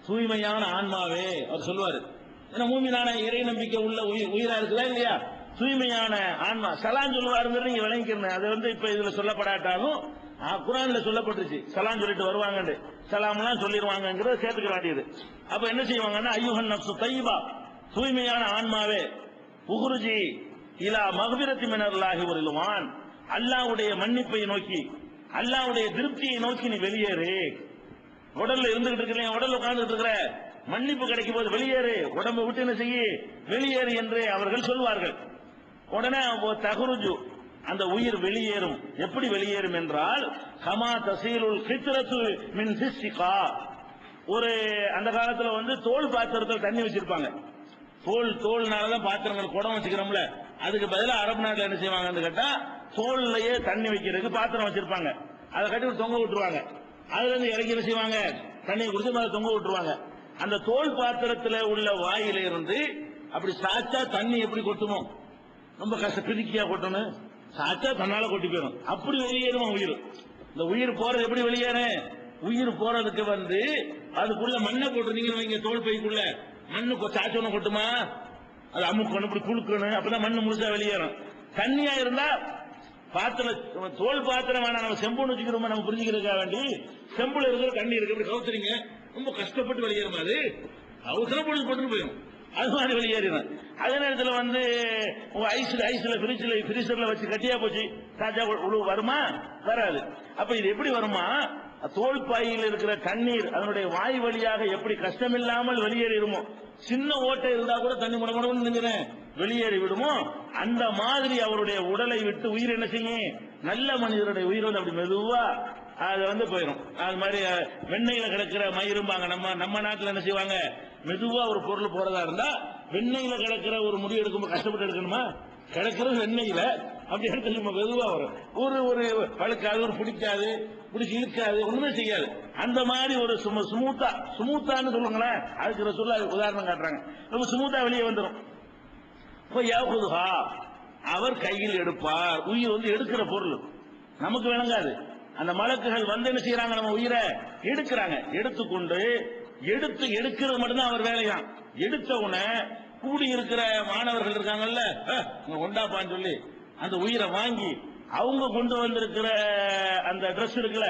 தூய்மையான ஆன்மாவே அவர் சொல்லுவார். ஏன்னா மூமினான இறை நம்பிக்கை உள்ள உயிரா இருக்குதா இல்லையா? தூய்மையான ஆன்மா சலான் சொல்லுவாருங்கிறது நீங்க விளங்கிக்கிறேன். அது வந்து இப்ப இதுல சொல்லப்படாட்டாலும் குர்ஆன்ல சொல்லப்பட்டுருச்சு, சலான் சொல்லிட்டு வருவாங்க, சலாம்லாம் சொல்லிடுவாங்கிறத சேர்த்துக்க வேண்டியது. அப்ப என்ன செய்வாங்கன்னா, ஐயுஹன் நஃப்சு தய்யிபா, தூய்மையான ஆன்மாவே, உஹ்ருஜி இலா மக்ஃபிரத்தி மினல்லாஹி வ ரிதுவான், அல்லாஹ்வுடைய மன்னிப்பை நோக்கி, அல்லாஹ்வுடைய திருப்தியை நோக்கி நீ வெளியேறு. உடல்ல இருந்துகிட்டு இருக்கிற, உடல்ல உட்கார்ந்துட்டு இருக்கிற, மன்னிப்பு கிடைக்கும் போது வெளியேறு, உடம்பை விட்டு என்ன செய்ய வெளியேறு என்று அவர்கள் சொல்வார்கள். உடனே தகுருஜு அந்த உயிர் வெளியேறும். எப்படி வெளியேறும் என்றால் கமா தசீலுல் கித்ரத்து மின் ஃபிஸ்ஸிகா. ஒரு அந்த காலத்துல வந்து தோல் பாத்திரத்தில் தண்ணி வச்சிருப்பாங்க. தோல்னாலதான் பாத்திரங்கள் குடம் வச்சுக்கிறோம்ல, அதுக்கு பதிலா அரபு நாட்டில் என்ன செய்வாங்கன்னு கேட்டா தோல்லையே தண்ணி வைக்கிறதுக்கு பாத்திரம் வச்சிருப்பாங்க. அதை கட்டி தொங்க விட்டுருவாங்க. அதுல இருந்து இறக்கி என்ன செய்வாங்க, தண்ணியை குடிச்சு அதை தொங்க விட்டுருவாங்க. அந்த தோல் பாத்திரத்துல உள்ள வாயில இருந்து அப்படி சாச்சா தண்ணி எப்படி கொட்டுமோ, ரொம்ப கஷ்ட பிரிக்கியா கொட்டணும், சாச்சா தன்னால கொட்டி போயிடும். அப்படி வெளியேறுமா உயிர். இந்த உயிர் போறது எப்படி வெளியேறும்? உயிர் போறதுக்கு வந்து அதுக்குள்ள மண்ணை போட்டுருந்தீங்கன்னு வைங்க, தோல் பைக்குள்ள மண்ணு சாச்சோன்னு கொட்டுமா, அது அமுக்கணும், இப்படி குளுக்கணும், அப்பதான் மண்ணு முழுசா வெளியேறும். தண்ணியா இருந்தா பாத்திரம், தோல் பாத்திரம் வேணா, நம்ம செம்புன்னு வச்சுக்கிறோமா, நம்ம புரிஞ்சுக்கிறதுக்காக வேண்டி செம்புல இருக்கிற தண்ணி இருக்கு, அப்படி கவுத்துறீங்க, ரொம்ப கஷ்டப்பட்டு வெளியேறும். அது அவசரம் போட்டு போயிடும், அது மாதிரி வெளியேறிடும். அதே நேரத்தில் வந்து ஐஸ்ல ஃப்ரீசர்ல வச்சு கட்டியா போச்சு, தாஜா வருமா? வராது. அப்ப இது எப்படி வருமா? தோல் பாயில் இருக்கிற தண்ணீர் அதனுடைய வாய் வழியாக எப்படி கஷ்டமில்லாமல் வெளியேறிடுமோ, சின்ன ஓட்டை இருந்தா கூட தண்ணி முடமுடன்னு வெளியேறி விடுமோ, அந்த மாதிரி அவருடைய உடலை விட்டு உயிர் என்ன செய்யும்? நல்ல மனிதருடைய உயிர் வந்து அப்படி மெதுவா அது வந்து போயிடும். அது மாதிரி வெண்ணெயில கிடக்கிற மயிரும்பாங்க. நம்ம நாட்டில் என்ன செய்வாங்க, மெதுவா ஒரு பொருள் போறதா இருந்தா வெண்ணெயில கிடக்கிற ஒரு முடிவு எடுக்கும் கஷ்டப்பட்டு எடுக்கணுமா, கிடக்கிறது வெண்ணெயில அப்படி எடுத்து மெதுவா வரும். ஒரு பழுக்காது, ஒரு பிடிக்காது, பிடிச்சி இழுக்காது, ஒண்ணுமே செய்யாது. அந்த மாதிரி ஒரு சுமூத்தான்னு சொல்லுங்களேன், அதுக்கு சொல்ல உதாரணம் காட்டுறாங்க. ரொம்ப சுமூத்தா வெளியே வந்துடும். அவர் கையில் எடுப்பார். உயிர் வந்து எடுக்கிற பொருள் நமக்கு விளங்காது. அந்த மலக்குகள் வந்து என்ன செய்யறாங்க, நம்ம உயிரை எடுக்கிறாங்க. எடுத்துக்கொண்டு எடுக்கிறது மட்டும்தான் அவர் வேலையாம். எடுத்த உடனே கூடி இருக்கிற மாணவர்கள் இருக்காங்கல்ல, ஒண்டாப்பான்னு சொல்லி அந்த உயிரை வாங்கி அவங்க கொண்டு வந்திருக்கிற அந்த டிரெஸ் இருக்குல்ல,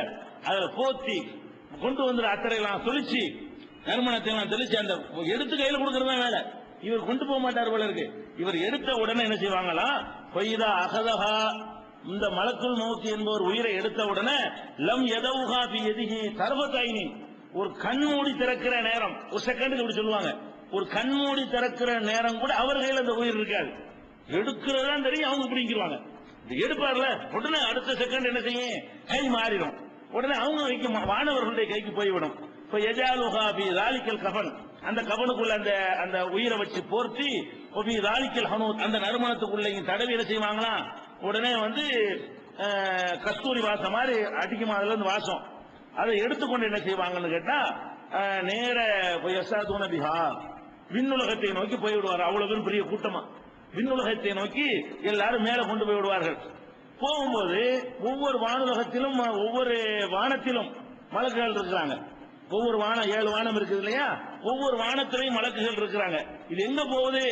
அதை போத்தி கொண்டு வந்து அத்தரையெல்லாம் தொளிச்சு நறுமணத்தை எல்லாம் தெளிச்சு அந்த எடுத்து கையில கொடுக்கறதா வேலை. இவர் கொண்டு போக மாட்டார் போல இருக்கு. இவர் எடுத்த உடனே என்ன செய்வாங்களாம், பொய்தா அகதஹா, இந்த மலக்குல் மௌத் என்பவர் உயிரை எடுத்த உடனே லம் எதவுகா பி எதிகி தர்வதைனி, ஒரு கண்மூடி திறக்கிற நேரம், ஒரு செகண்ட் இப்படி சொல்லுவாங்க, ஒரு கண்மூடி திறக்கிற நேரம் கூட அவர் கையில் அந்த உயிர் இருக்காது. எடுக்கிறதா தெரியும், அவங்க பிடிக்கிறாங்க. எடுப்பார்ல, உடனே அடுத்த செகண்ட் என்ன செய்யும், கை மாறிடும். உடனே அவங்க கைக்கு, மாணவர்களுடைய கைக்கு போய்விடும். இப்ப எஜாலுஹா பி ராலிக்கல் கஃபன், அந்த கஃபனுக்குள்ள அந்த உயிரை வச்சு போர்த்தி, பி ராலிக்கல் ஹனூத், அந்த நறுமணத்துக்குள்ள தடவி என்ன செய்வாங்களா, உடனே வந்து கஸ்தூரி வாசம் மாதிரி அடிக்குமா, அதுல இருந்து வாசம். அதை எடுத்துக்கொண்டு என்ன செய்வாங்கன்னு கேட்டா நேர பிஹா, விண்ணுலகத்தை நோக்கி போய்விடுவார். அவ்வளவு பெரிய கூட்டமா விண்ணுலகத்தை நோக்கி எல்லாரும் மேல கொண்டு போய் விடுவார்கள். போகும்போது ஒவ்வொரு வானுலகத்திலும் ஒவ்வொரு வானத்திலும் மலக்குகள் இருக்கிறாங்க. ஒவ்வொரு வானம் 7 வானம் இருக்குது இல்லையா, ஒவ்வொரு வானத்திலையும் மலக்குகள் இருக்கிறாங்க. இது எங்க போகுது,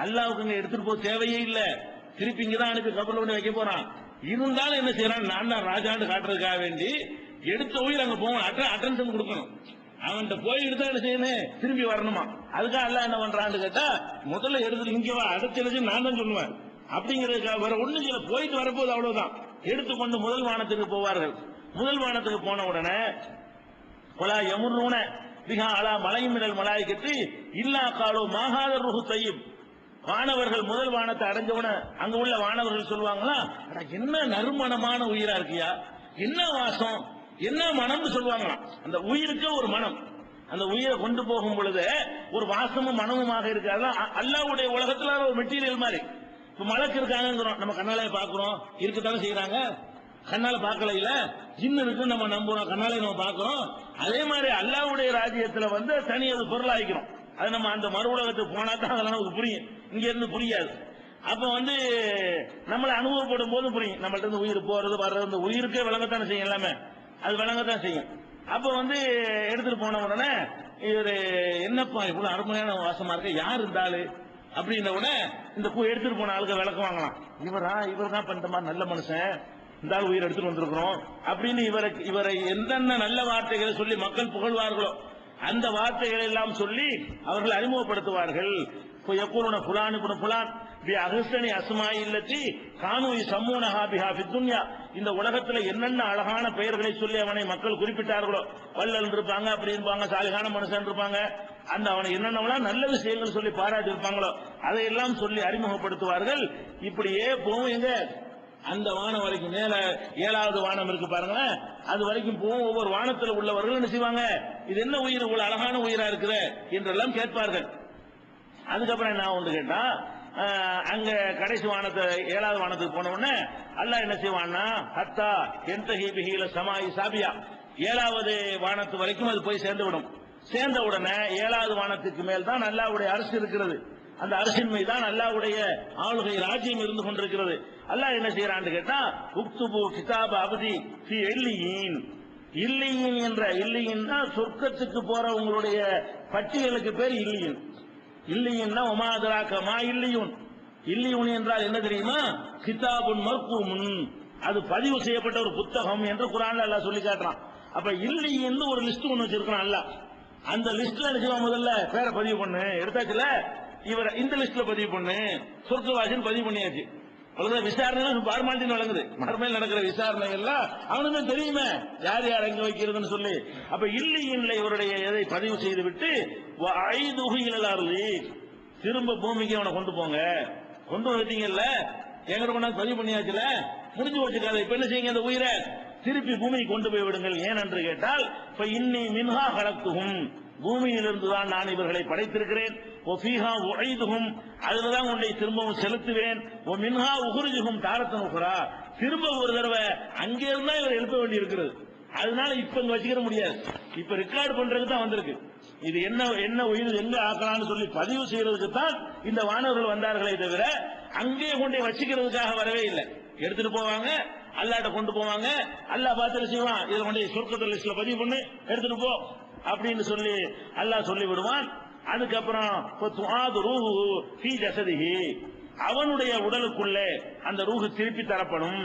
அல்லாஹ்வுக்கு எடுத்துட்டு போக தேவையே இல்ல, திருப்பி இங்கதான் அனுப்பி கப்பல் கொண்டு வைக்க போறான். இருந்தாலும் என்ன செய்யறான், நான் தான் ராஜான்னு காட்டுறதுக்காக வேண்டி எடுத்த உயிர் அங்க போகணும், அட்டென்ஷன் கொடுக்கணும். அவன்கிட்ட போய் எடுத்தா என்ன செய்யணும், திரும்பி வரணுமா. அதுக்காக அல்லாஹ் என்ன பண்றான்னு கேட்டா, முதல்ல எடுத்து இங்க வா, அடுத்த நான் தான் சொல்லுவேன் அப்படிங்கிறதுக்காக வேற ஒண்ணும் செய்யல. போயிட்டு வரப்போது அவ்வளவுதான். எடுத்துக்கொண்டு முதல் வானத்துக்கு போவார்கள். முதல் வானத்துக்கு போன உடனே கொலா யமுர்ரூன பிஹா அலா மலையும் மினல் மலாயிகத்தி இல்லா காலோ மாஹாதர் ருஹு தய்யிப், வானவர்கள் முதல் வானத்தை அடைஞ்சவுடனே அங்க உள்ள வானவர்கள் சொல்லுவாங்களா, என்ன நறுமணமான உயிரா இருக்கியா, என்ன வாசம், என்ன மனம்னு சொல்லுவாங்களாம். அந்த உயிருக்கு ஒரு மனம், அந்த உயிரை கொண்டு போகும் பொழுது ஒரு வாசமும் மனமுமாக இருக்காது. அல்லாஹ்வுடைய உலகத்துல ஒரு மெட்டீரியல் மாதிரி. இப்ப மலக்கு இருக்காங்கிறோம், நம்ம கண்ணாலே பாக்குறோம், இருக்கத்தானே செய்யறாங்க. கண்ணால பார்க்கல இல்ல, ஜின்னு இருக்கு நம்ம நம்புறோம், கண்ணாலே நம்ம பார்க்கிறோம். அதே மாதிரி அல்லாஹ்வுடைய ராஜ்யத்துல வந்து தனி அது பொருளாகிக்கிறோம். அது நம்ம அந்த மறு உலகத்துக்கு போனா தான் அதெல்லாம் நமக்கு புரியும், இங்க இருந்து புரியாது. அப்ப வந்து நம்மளை அனுபவப்படும் போது புரியும். நம்மள்ட்ட இருந்து உயிர் போறது வர்றது, உயிருக்கே விளங்கத்தானே செய்யும், எல்லாமே அது விளங்கத்தான் செய்யும். அப்ப வந்து எடுத்துட்டு போன உடனே இவரு என்னப்பா இவ்வளவு அருமையான வாசமா இருக்க, யார் இருந்தாலு அப்படின்ற உடனே இந்த எடுத்துட்டு போன ஆளுக்கு விளக்கம் வாங்கலாம். இவர் தான் பண்ற மாதிரி நல்ல மனுஷன், இந்த ஆள் உயிர் எடுத்துட்டு வந்திருக்கிறோம் அப்படின்னு இவரை என்னென்ன நல்ல வார்த்தைகளை சொல்லி மக்கள் புகழ்வார்களோ அந்த வார்த்தைகளை எல்லாம் சொல்லி அவர்கள் அறிமுகப்படுத்துவார்கள். யக்கூலுன ஃபுலான் இப்னு ஃபுலான் பி அஹ்ஸனி அஸ்மாஇ இல்லதி கானூ யஸம்மூனஹா பிஹா ஃபித் துன்யா, இந்த உலகத்துல என்னென்ன அழகான பெயர்களை சொல்லி அவனை மக்கள் குறிப்பிட்டார்களோ, வல்லல் இருப்பாங்க, அப்படி இருப்பாங்க, சாலிகான மனுஷன் இருப்பாங்க, அந்த அவனை என்னென்னலாம் நல்ல விஷயங்கள் சொல்லி பாராட்டி இருப்பாங்களோ அதையெல்லாம் சொல்லி அறிமுகப்படுத்துவார்கள். இப்படியே போகும் எங்க அந்த வானம் வரைக்கும் மேல 7வது வானம் இருக்கு பாருங்களேன், அது வரைக்கும் போகும். ஒவ்வொரு வானத்தில் உள்ளவர்கள் என்ன செய்வாங்க, இது என்ன உயிர், இவ்வளவு அழகான உயிரா இருக்குது என்றெல்லாம் கேட்பார்கள். அதுக்கப்புறம் என்ன ஒன்று கேட்டா, அங்க கடைசி வானத்தை 7வது வானத்துக்கு போன உடனே அல்லாஹ் என்ன செய்வான்னா, ஹத்தா என்தஹி பிஹில சமாஇ சாபியா, 7வது வானத்து வரைக்கும் அது போய் சேர்ந்து விடும். சேர்ந்த உடனே 7வது வானத்துக்கு மேல் தான் அல்லாஹ்வுடைய அரசு இருக்கிறது. அந்த அரசின் மீது தான் அல்லாஹ்வுடைய ஆளுகை ராஜ்யம் இருந்து கொண்டிருக்கிறது. அல்லாஹ் என்ன செய்யறான்னு கேட்டா, உக்துபு கிதாப அப்தி ஃபீ இல்லியீன். இல்லியீன் என்ற இல்லியீன் தான் சொர்க்கத்துக்கு போற உங்களுடைய பட்டியலுக்கு பேர் இல்லியீன். இல்லியீன்னா ஒமா அத்ராக மா இல்லியூன். இல்லியூன் என்றால் என்ன தெரியுமா, கிதாபுன் மர்கூமுன், அது பதிவு செய்யப்பட்ட ஒரு புத்தகம் என்று குர்ஆன்ல அல்லாஹ் சொல்லி காட்டுறான். அப்ப இல்லியீன் ஒரு லிஸ்ட் ஒன்னு வச்சிருக்கான் அல்லாஹ். அந்த லிஸ்ட்ல என்ன செய்வான், முதல்ல பேரை பதிவு பண்ணு, எடுத்தாச்சுல இவர் இந்த லிஸ்ட்ல பதிவு பண்ணு, சொர்க்கவாசின்னு பதிவு பண்ணியாச்சு. விசாரணை பார்மாலிட்டி வழங்குது, மறுமையில் நடக்கிற விசாரணை எல்லாம் அவனுக்கு தெரியுமே யார் யார் எங்க வைக்கிறதுன்னு சொல்லி. அப்ப இல்லையில்லை இவருடைய எதை பதிவு செய்து விட்டு திரும்ப பூமிக்கு அவனை கொண்டு போங்க, கொண்டு வந்துட்டீங்கல்ல, எங்க கொண்டாந்து பதிவு பண்ணியாச்சுல, முடிஞ்சு வச்சுக்காத. இப்ப என்ன செய்யுங்க, அந்த உயிரை திருப்பி பூமிக்கு கொண்டு போய் விடுங்கள். ஏன் என்று கேட்டால், இப்ப இன்னி மின்ஹா கலத்துகும், பூமியிலிருந்து தான் நான் இவர்களை படைத்திருக்கிறேன். ஒஃபீஹா உழைதுகும், அதுலதான் உன்னை திரும்பவும் செலுத்துவேன். ஓ மின்ஹா உகுருஜுகும் தாரத்தன் உகுரா, திரும்ப ஒரு தடவை அங்கே இருந்தா இவர் எழுப்ப வேண்டி இருக்கிறது. அதனால இப்ப இங்க வச்சுக்கிற முடியாது, இப்ப ரெக்கார்டு பண்றதுக்கு தான் வந்திருக்கு. இது என்ன என்ன உயிர் எங்க ஆக்கலாம்னு சொல்லி பதிவு செய்யறதுக்கு தான் இந்த வானவர்கள் வந்தார்களே தவிர அங்கே கொண்டே வச்சுக்கிறதுக்காக வரவே இல்லை. எடுத்துட்டு போவாங்க, அல்லாட்ட கொண்டு போவாங்க, அல்லாஹ் பார்த்து செய்வான், இதை கொண்டு சொர்க்கத்து லிஸ்ட்ல பதிவு பண்ணு, எடுத்துட்டு போ அப்படின்னு சொல்லி அல்லாஹ் சொல்லி விடுவான். அதுக்கப்புறம் அவனுடைய உடலுக்குள்ளே அந்த ரூஹு திருப்பி தரப்படும்.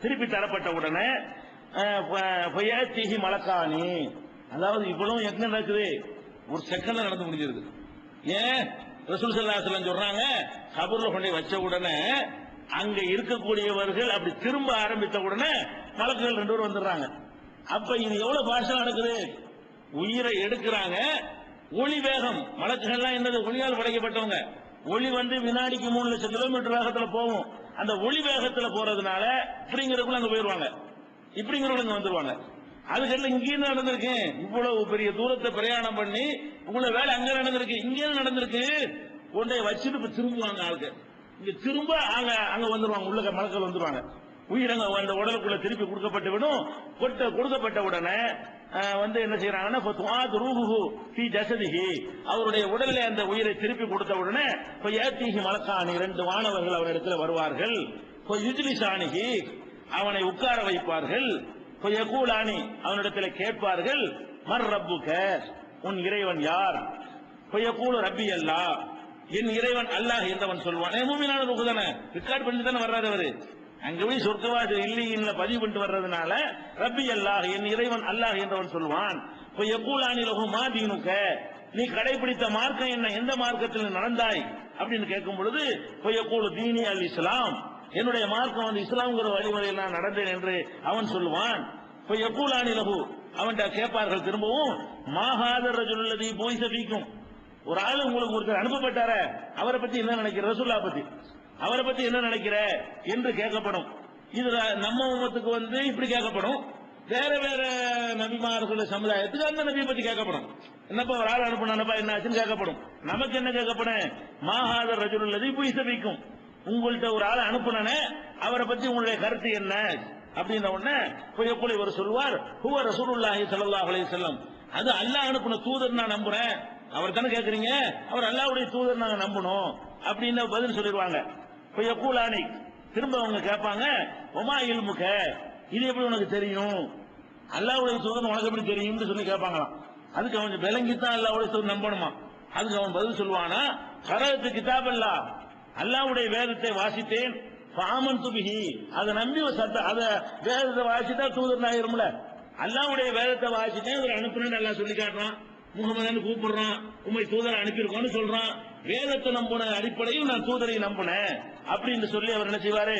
திருப்பி தரப்பட்ட உடனே மலக்கானி, அதாவது இவ்வளவு எங்க நடக்குது, ஒரு செகண்ட்ல நடந்து முடிஞ்சிருது. ஏன் ரசூல் ஸல்லல்லாஹு அலைஹி வஸல்லம் சொல்றாங்க, கபர்ல கொண்டு வச்ச உடனே அங்க இருக்கக்கூடியவர்கள் அப்படி திரும்ப ஆரம்பித்த உடனே மலக்குகள் 2 பேர் வந்துடுறாங்க. அப்ப இது எவ்வளவு பாஷா நடக்குது, உயிரை எடுக்கிறாங்க, ஒளி வேகம், மலக்குகள்லாம் என்னது ஒளியால் படைக்கப்பட்டவங்க, ஒளி வந்து வினாடிக்கு 3 லட்சம் கிலோமீட்டர் வேகத்துல போகும். அந்த ஒளி வேகத்துல போறதுனால இப்படிங்கிறதுக்குள்ள அங்க போயிருவாங்க, இப்படிங்கிறவங்க வந்துருவாங்க. அதுக்கெல்லாம் இங்கேயும் நடந்திருக்கு, இவ்வளவு பெரிய தூரத்தை பிரயாணம் பண்ணி இவ்வளவு வேலை அங்க நடந்திருக்கு, இங்கேயும் நடந்திருக்கு. கொண்டே வச்சுட்டு இப்ப திரும்புவாங்க ஆளுக்கு, இங்க திரும்ப அங்க வந்துருவாங்க, உள்ள மலக்கள் வந்துருவாங்க. உயிரங்க அந்த உடலுக்குள்ள திருப்பி கொடுக்கப்பட்டு விடும். கொடுக்கப்பட்ட உடனே வந்து என்ன செய்யறாங்கன்னா, அவருடைய உடலில் அந்த உயிரை திருப்பி கொடுத்த உடனே மலக்கானி 2 வானவர்கள் அவரிடத்தில் வருவார்கள். அவனை உட்கார வைப்பார்கள். கூலானி அவனிடத்தில் கேட்பார்கள், மர் ரப்புக, உன் இறைவன் யார்? கூலு ரப்பி அல்லாஹ், என் இறைவன் அல்லாஹ் என்றவன் சொல்வான். மூமினான ரூஹு தானே, ரெக்கார்ட் பண்ணி தானே வர்றாரு அவரு. அங்க போய் சொர்க்கவாதி இல்லையின்ல பதிவு பண்ணிட்டு வர்றதுனால ரப்பி அல்லாஹ், என் இறைவன் அல்லாஹ் என்றவன் சொல்வான். கூலானி லஹு மா தீனுக, நீ கடைபிடித்த மார்க்கம் என்ன, எந்த மார்க்கத்தில் நடந்தாய் அப்படின்னு கேட்கும் பொழுது கூலு தீனி அல் இஸ்லாம், என்னுடைய மார்க்கம் வந்து இஸ்லாம்ங்கிற வழிமுறையில் நான் நடந்தேன் என்று அவன் சொல்லுவான். கூலானி லஹு, அவன்கிட்ட கேட்பார்கள் திரும்பவும், மாஹாதர் ரஜுல்லதி போய் சபிக்கும், ஒரு ஆளு உங்களுக்கு ஒருத்தர் அனுப்பப்பட்டார, அவரை பத்தி என்ன நினைக்கிற, ரசூல்லா பத்தி அவரை பத்தி என்ன நினைக்கிற என்று கேட்கப்படும். இது நம்ம உம்மத்துக்கு வந்து இப்படி கேட்கப்படும், வேற வேற நபிமார்கள் சமுதாயத்துக்கு அந்த நபியை பத்தி கேட்கப்படும். என்னப்பா ஒரு ஆள் அனுப்பினப்பா என்ன ஆச்சுன்னு கேட்கப்படும். நமக்கு என்ன கேட்கப்படும், மாஹாதர் ரஜுல்லதி போய் சபிக்கும், உங்கள்கிட்ட ஒரு ஆளை அனுப்புனே அவரை பத்தி உங்களுடைய கருத்து என்ன அப்படின்ன உடனே எப்படி இவர் சொல்வார், ஹுவ ரசூலுல்லாஹி ஸல்லல்லாஹு அலைஹி வஸல்லம், அது அல்லாஹ் அனுப்புன தூதர் நான் நம்புறேன். அவர் தானே கேட்கறீங்க, அவர் அல்லாஹ்வுடைய தூதர் நாங்க நம்பணும் அப்படின்னு பதில் சொல்லிடுவாங்க. கூலானி திரும்ப அவங்க கேட்பாங்க, ஒமா இல்முக, இது எப்படி உனக்கு தெரியும், அல்லாஹ்வுடைய தூதர் உனக்கு எப்படி தெரியும்னு சொல்லி கேட்பாங்களாம். அதுக்கு அவன் விளங்கித்தான் அல்லாஹ்வுடைய தூதர் நம்பணுமா. அதுக்கு அவன் பதில் சொல்லுவானா, கரத்து கிதாப் அல்லாஹ், அல்லாஹ்வுடைய வேதத்தை வாசித்தேன், பாமன்து பிஹி, அதை நம்பி அத வேதத்தை வாசித்தா தூதர் ஆயிரும்ல, அல்லாஹ்வுடைய வேதத்தை வாசித்தேன், ஒரு அனுப்புனேன்னு அல்லாஹ் சொல்லி காட்டுறான், முகமது கூப்பிடுறான், உண்மை தூதரை அனுப்பியிருக்கோன்னு சொல்றான், வேதத்தை நம்பின அடிப்படையில் நான் தூதரை நம்பினேன் அப்படின்னு சொல்லி அவர் என்ன செய்வாரு,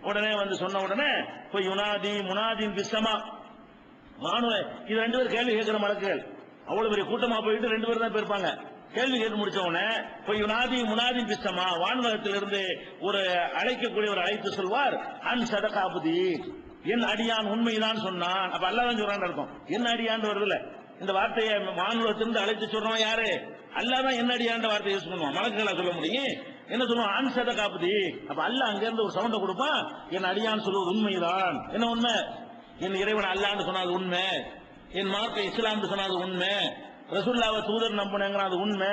உடனே வந்து சொன்ன உடனே போய் யுனாதி முனாதின் பிஸ்ஸமா, வானுவ இது 2 பேர் கேள்வி கேட்கிற மலக்குகள், அவ்வளவு பெரிய கூட்டமா போயிட்டு 2 பேர் தான் போயிருப்பாங்க. கேள்வி கேட்டு முடிச்ச உடனே போய் யுனாதி முனாதி பிஸ்தமா வான்வகத்திலிருந்து ஒரு அழைக்கக்கூடிய ஒரு அழைத்து சொல்வார், அன் சதகாபதி, என் அடியான் உண்மைதான் சொன்னான். அப்ப அல்லாஹ் தான் சொல்றான்னு அர்த்தம். என் அடியான் வருதுல, இந்த வார்த்தையை வான்வகத்திலிருந்து அழைத்து சொல்றவன் யாரு? அல்லாஹ் தான் என் அடியான்ற வார்த்தையை யூஸ் பண்ணுவான். மலக்குகளா சொல்ல முடியும்? என்ன சொல்லுவான்? அன் சதகாபதி. அப்ப அல்லாஹ் அங்க இருந்து ஒரு சவுண்ட கொடுப்பான், என் அடியான் சொல்வது உண்மைதான். என்ன உண்மை? என் இறைவன் அல்லாஹ்னு சொன்னது உண்மை, என் மார்க்க இஸ்லாம் சொன்னது உண்மை, ரசூலுல்லாஹ்வை தூதர் நம்புனேங்கிற அது உண்மை,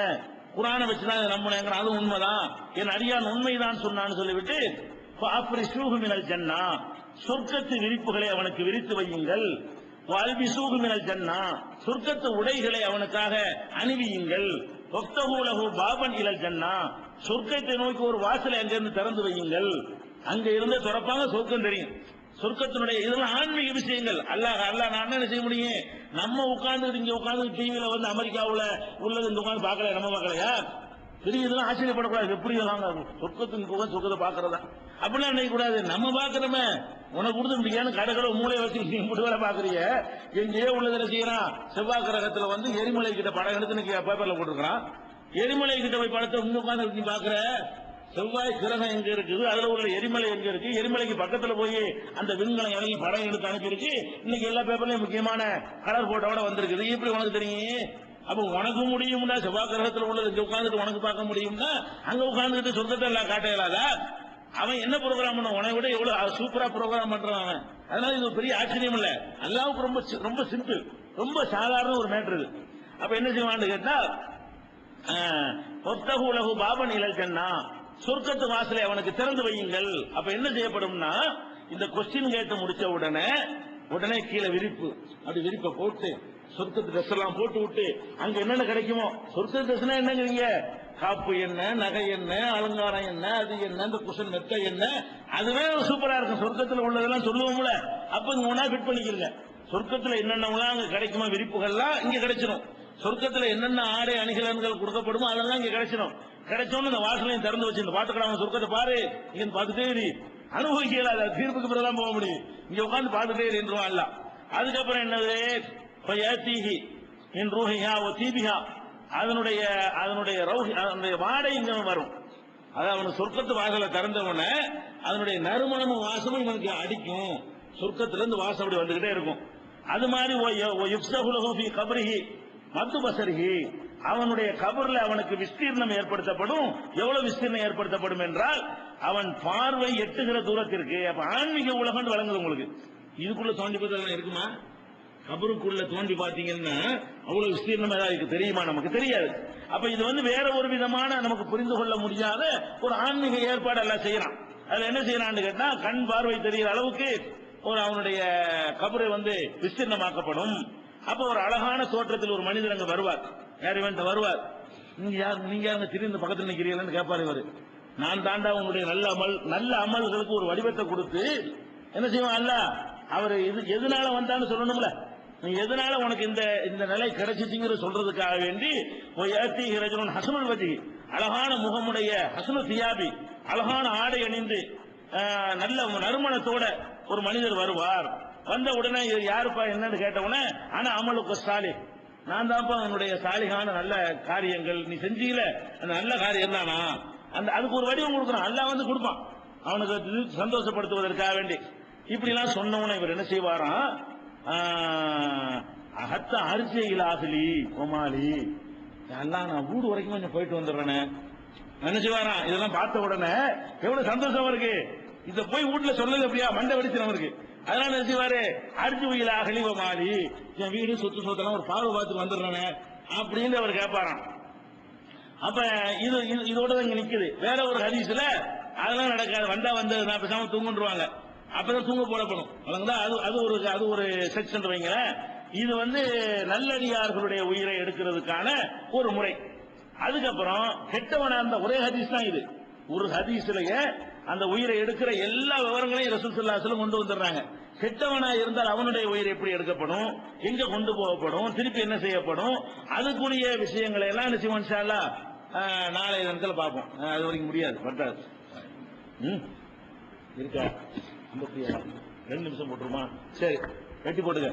குர்ஆனை வச்சுதான் நம்புனேங்கிற அது உண்மைதான், என் அடியான் உண்மைதான் சொன்னான்னு சொல்லிவிட்டு ஃபாஃப்ரிஷூஹு மினல் ஜன்னா, சொர்க்கத்து விரிப்புகளை அவனுக்கு விரித்து வையுங்கள், வல்பிசூஹு மினல் ஜன்னா, சொர்க்கத்து உடைகளை அவனுக்காக அணிவியுங்கள், வஃப்தஹூ லஹு பாபன் இலல் ஜன்னா, சொர்க்கத்தை நோக்கி ஒரு வாசலை அங்கிருந்து திறந்து வையுங்கள். அங்க இருந்து திறப்பாங்க, சொர்க்கம் தெரியும். சொர்க்கத்தினுடைய இதெல்லாம் ஆன்மீக விஷயங்கள். அல்லாஹ் நான் என்ன செய்ய முடியும்? நம்ம உட்கார்ந்து இங்க உட்கார்ந்து டிவியில வந்து அமெரிக்காவுல உள்ளது இந்த உட்கார்ந்து பார்க்கல, நம்ம பார்க்கலையா? பெரிய இதெல்லாம் ஆச்சரியப்படக்கூடாது. எப்படி சொர்க்கத்துக்கு போக சொர்க்கத்தை பாக்குறதா அப்படிலாம் நினைக்க கூடாது. நம்ம பாக்குறோமே, உனக்கு கொடுத்து முடியாது கடற்கரை மூளை வச்சு நீ மட்டும் வேலை பாக்குறீங்க. எங்கேயோ உள்ளதுல செய்யறான். செவ்வாய் கிரகத்துல வந்து எரிமலை கிட்ட படம் எடுத்து பேப்பர்ல போட்டுருக்கான். எரிமலை கிட்ட போய் படத்தை உங்க உட்கார்ந்து நீ பாக்குற. செவ்வாய் கிரகம் எங்க இருக்குது, அதுல உள்ள எரிமலை எங்க இருக்கு, எரிமலைக்கு பக்கத்துல போய் அந்த விண்கலம் இறங்கி படம் எடுத்து அனுப்பியிருக்கு. இன்னைக்கு எல்லா பேப்பர்லயும் முக்கியமான கலர் போட்டோட வந்திருக்குது. எப்படி உனக்கு தெரியும்? அப்ப உனக்கு முடியும்னா செவ்வாய் கிரகத்துல உள்ளது இங்க உட்கார்ந்துட்டு உனக்கு பார்க்க முடியும்னா அங்க உட்கார்ந்துட்டு சொர்க்கத்தை எல்லாம் காட்ட இயலாதா? அவன் என்ன ப்ரோக்ராம் பண்ண உன விட எவ்வளவு சூப்பரா ப்ரோக்ராம் பண்றான் அவன். அதனால இது பெரிய ஆச்சரியம் இல்ல. அல்லாஹ்வுக்கு ரொம்ப ரொம்ப சிம்பிள், ரொம்ப சாதாரண ஒரு மேட்டர் இது. அப்ப என்ன செய்வான்னு கேட்டா, வஃப்தஹூ லஹு பாபன் இலல் ஜன்னா, சொர்க்கத்து வாசலை அவனுக்கு திறந்து வையுங்கள். அப்ப என்ன செய்யப்படும்னா, இந்த கொஸ்டின் கேட்டு முடிச்ச உடனே கீழே விரிப்பு, அப்படி விரிப்பை போட்டு சொர்க்கத்து ட்ரெஸ் எல்லாம் போட்டு விட்டு அங்க என்னென்ன கிடைக்குமோ, சொர்க்கத்து ட்ரெஸ்னா என்னங்கிறீங்க? காப்பு என்ன, நகை என்ன, அலங்காரம் என்ன, அது என்ன, இந்த குஷன் மெத்த என்ன, அதுவே சூப்பரா இருக்கும். சொர்க்கத்துல உள்ளதெல்லாம் சொல்லுவோம்ல, அப்ப இங்க ஒன்னா ஃபிட் பண்ணிக்கிறீங்க. சொர்க்கத்துல என்னென்ன அங்க கிடைக்குமோ விரிப்புகள்லாம் இங்க கிடைச்சிடும். சொர்க்கத்துல என்னென்ன ஆடை அணிகலன்கள் கொடுக்கப்படுமோ அதெல்லாம் இங்க கிடைச்சிடும். கிடைச்சோன்னு இந்த வாசலையும் திறந்து வச்சு இந்த பாத்துக்கலாம், சொர்க்கத்தை பாரு, இங்க பார்த்துட்டே இரு, அனுபவிக்கல, தீர்ப்புக்கு பிறகுதான் போக முடியும். இங்க உட்கார்ந்து பார்த்துட்டே இருந்துருவான் அல்ல. அதுக்கப்புறம் என்னது? என் ரூஹிஹா ஓ தீபிஹா, அதனுடைய வாடை இங்க வரும். அதாவது அவனுக்கு சொர்க்கத்து வாசலை திறந்தவன அதனுடைய நறுமணமும் வாசமும் இவனுக்கு அடிக்கும். சொர்க்கத்துல இருந்து வாசம் அப்படி வந்துகிட்டே இருக்கும். அது மாதிரி கபரிஹி மத்து பசரிஹி, அவனுடைய கபர்ல அவனுக்கு விஸ்தீர்ணம் ஏற்படுத்தப்படும். எவ்வளவு விஸ்தீர்ணம் ஏற்படுத்தப்படும் என்றால் அவன் பார்வை எட்டுகிற தூரத்திற்கு. அப்ப ஆன்மீக உலகம் வழங்குது உங்களுக்கு. இதுக்குள்ள தோண்டி பார்த்தா இருக்குமா? கபருக்குள்ள தோண்டி பார்த்தீங்கன்னா அவ்வளவு விஸ்தீர்ணம் ஏதாவது இருக்கு தெரியுமா? நமக்கு தெரியாது. அப்ப இது வந்து வேற ஒரு விதமான நமக்கு புரிந்து கொள்ள முடியாத ஒரு ஆன்மீக ஏற்பாடு எல்லாம் செய்யறான். அதுல என்ன செய்யறான்னு கேட்டா, கண் பார்வை தெரிகிற அளவுக்கு ஒரு அவனுடைய கபரை வந்து விஸ்தீர்ணமாக்கப்படும். அப்ப ஒரு அழகான தோற்றத்தில் ஒரு மனிதர் அங்க வருவார். யார் இவன் வருவார்? நீங்க யாருங்க திடீர்னு பக்கத்தில் நிக்கிறீங்கன்னு கேட்பாரு இவரு. நான் தாண்டா உங்களுடைய நல்ல அமல்களுக்கு ஒரு வடிவத்தை கொடுத்து என்ன செய்வான் அல்ல, அவர் எதனால வந்தான்னு சொல்லணும்ல. நீ எதனால உனக்கு இந்த நிலை கிடைச்சிச்சுங்கிற சொல்றதுக்காக வேண்டி ஹசனுல் வஜி, அழகான முகமுடைய ஹசனு தியாபி, அழகான ஆடை அணிந்து நல்ல நறுமணத்தோட ஒரு மனிதர் வருவார். வந்த உடனே யாருப்பா என்னன்னு கேட்ட உடனே, ஆனா அமலுக்கு சாலி, நான் தான்ப்பா என்னுடைய சாலிகான நல்ல காரியங்கள் நீ செஞ்சீல, அந்த நல்ல காரியம் தானா, அதுக்கு ஒரு வடிவம் கொடுக்குறான். அல்லாஹ் வந்து கொடுப்பான் அவனுக்கு சந்தோஷப்படுத்துவதற்காக வேண்டி. இப்படி எல்லாம் சொன்னவன இவர் என்ன செய்வாராம், அகத்த அரிசியில் ஆகலி ஒமாலி, எல்லாம் நான் வீடு வரைக்கும் கொஞ்சம் போயிட்டு வந்துடுறேன்னு என்ன செய்வாராம். இதெல்லாம் பார்த்த உடனே எவ்வளவு சந்தோஷம் இருக்கு. இத போய் வீட்டுல சொல்லல அப்படியா மண்டை வெடிச்சு இருக்கு. அதனால என்ன செய்வாரு, அரிசி உயில அகலி ஒமாலி, என் வீடு சொத்து சொத்தெல்லாம் ஒரு பார்வை பார்த்துட்டு வந்துடுறேன்னு அப்படின்னு அவர் கேட்பாராம். அப்ப இதோட இங்க நிக்குது. வேற ஒரு ஹதீஸ்ல அதெல்லாம் நடக்காது, வந்தா வந்தது நான் பேசாம தூங்குன்றுவாங்க. அப்பதான் தூங்க போடப்படும். அது ஒரு செக்ஷன் வைங்க. இது வந்து நல்லடியார்களுடைய உயிரை எடுக்கிறதுக்கான ஒரு முறை. அதுக்கப்புறம் கெட்டவன அந்த ஒரே ஹதீஸ் தான் இது. ஒரு ஹதீஸ்லயே அந்த உயிரை எடுக்கிற எல்லா விவரங்களையும் ரசூல் ஸல்லல்லாஹு அலைஹி வஸல்லம் கொண்டு வந்துடுறாங்க. கெட்டவனா இருந்தால் அவனுடைய உயிர் எப்படி எடுக்கப்படும், எங்க கொண்டு போகப்படும், திருப்பி என்ன செய்யப்படும், அதுக்குரிய விஷயங்களை எல்லாம் என்ன செய்வோம் இன்ஷா அல்லாஹ் நாளை தினத்துல பார்ப்போம். அது வரைக்கும் முடியாது, பத்தாது. இருக்கா 2 நிமிஷம் போட்டுருமா? சரி, வெட்டி போட்டுக்க.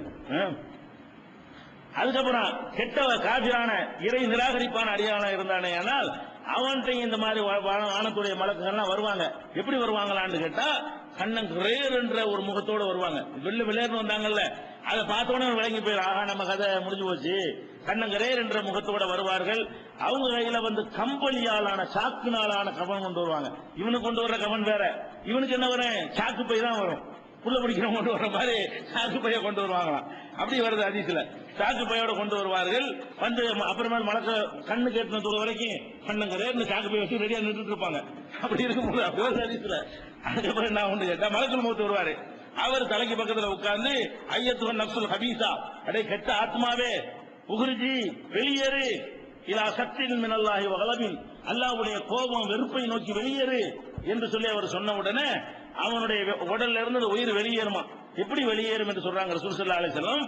அதுக்கப்புறம் கெட்ட காபிரான இறை நிராகரிப்பான அடியாளம் இருந்தானே, ஆனால் அவன்கிட்ட இந்த மாதிரி வானத்துடைய மலக்குகள்லாம் வருவாங்க. எப்படி வருவாங்களான்னு கேட்டா, கண்ணங்கிரேர் என்ற ஒரு முகத்தோட வருவாங்க. வெள்ளேர்னு வந்தாங்கல்ல, அதை பார்த்தோன்னே விளங்கி போயிடும், ஆகா நம்ம கதை முடிஞ்சு போச்சு. கண்ணங்கிரேர் என்ற முகத்தோட வருவார்கள். அவங்க கையில கம்பளியாலான சாக்குனாலான கவன் கொண்டு வருவாங்க. இவனுக்கு கொண்டு வர்ற கவன் வேற, இவனுக்கு என்ன வரும், சாக்கு பை தான் வரும். புள்ள பிடிக்கிறவங்க கொண்டு வர்ற மாதிரி சாக்கு பைய கொண்டு வருவாங்களாம். அப்படி வருது ஹதீஸ்ல. சாக்கு பையோட கொண்டு வருவார்கள். அப்புறமா மலக்க கண்ணு கேட்டு தூரம் வரைக்கும் கண்ணங்கிரேர்னு சாக்கு பை வச்சு ரெடியா நின்றுட்டு இருப்பாங்க. அப்படி இருக்கும்போது அப்படி வருது ஹதீஸ்ல. அதுக்கப்புறம் என்ன ஒன்று கேட்டா, மலக்குள் மௌத் வருவாரு. அவர் தலைக்கு பக்கத்துல உட்கார்ந்து ஐயத்துவன் நப்சுல் ஹபீசா, அடே கெட்ட ஆத்மாவே, உகுருஜி வெளியேறு, இலா சக்தின் மினல்லாஹி வகலபின், அல்லாஹ்வுடைய கோபம் வெறுப்பை நோக்கி வெளியேறு என்று சொல்லி அவர் சொன்ன உடனே அவனுடைய உடல்ல இருந்து உயிர் வெளியேறுமா. எப்படி வெளியேறும் என்று சொல்றாங்க ரசூல் ஸல்லல்லாஹு அலைஹி வஸல்லம்.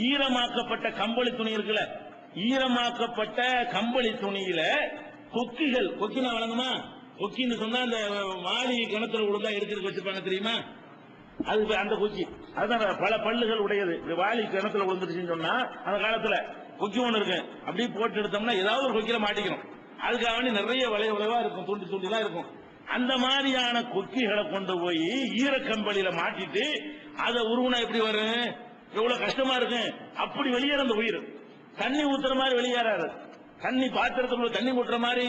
ஈரமாக்கப்பட்ட கம்பளி துணி இருக்குல்ல, ஈரமாக்கப்பட்ட கம்பளி துணியில கொக்கிகள், கொக்கினா வழங்குமா, கொக்கின்னு சொன்னா அந்த வாளி கிணத்துல விழுந்தா எடுத்துட்டு வச்சிருப்பாங்க தெரியுமா, அது அந்த கொக்கி. அதுதான் பல பல்லுகள் உடையது. வாளி கிணத்துல விழுந்துருச்சுன்னு சொன்னா அந்த காலத்துல கொக்கி ஒண்ணு இருக்கு, அப்படியே போட்டு எடுத்தோம்னா ஏதாவது ஒரு கொக்கில மாட்டிக்கணும். அதுக்காக வேண்டி நிறைய வளைவா இருக்கும், துண்டி துண்டிலாம் இருக்கும். அந்த மாதிரியான கொக்கிகளை கொண்டு போய் ஈரக்கம்பளியில மாட்டிட்டு அதை உருவனா எப்படி வரும், எவ்வளவு கஷ்டமா இருக்கு. அப்படி வெளியேற அந்த உயிர் தண்ணி ஊத்துற மாதிரி வெளியேறாரு. தண்ணி பாத்திரத்துக்குள்ள தண்ணி ஊற்றுற மாதிரி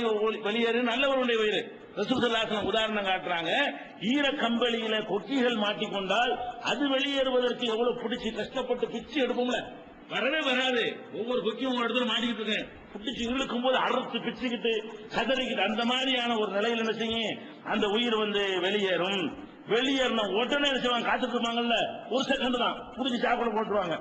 வெளியேறு நல்லவருடைய உயிர். ரசூல் ஸல்லல்லாஹு அலைஹி வஸல்லம் உதாரணம் காட்டுறாங்க. ஈர கம்பளியில கொக்கிகள் மாட்டிக்கொண்டால் அது வெளியேறுவதற்கு எவ்வளவு பிடிச்சி கஷ்டப்பட்டு பிச்சு எடுப்போம்ல, வரவே வராது. ஒவ்வொரு கொக்கியும் ஒரு இடத்துல மாட்டிக்கிட்டு இருக்கேன், பிடிச்சி இழுக்கும் போது அறுத்து பிச்சுக்கிட்டு கதறிக்கிட்டு அந்த மாதிரியான ஒரு நிலையில் என்ன செய்யும், அந்த உயிர் வெளியேறும். வெளியேறின உடனே என்ன செய்வாங்க, காத்துட்டு இருப்பாங்கல்ல, ஒரு செகண்ட் தான் புடிச்சு சாப்பிட போட்டுருவாங்க,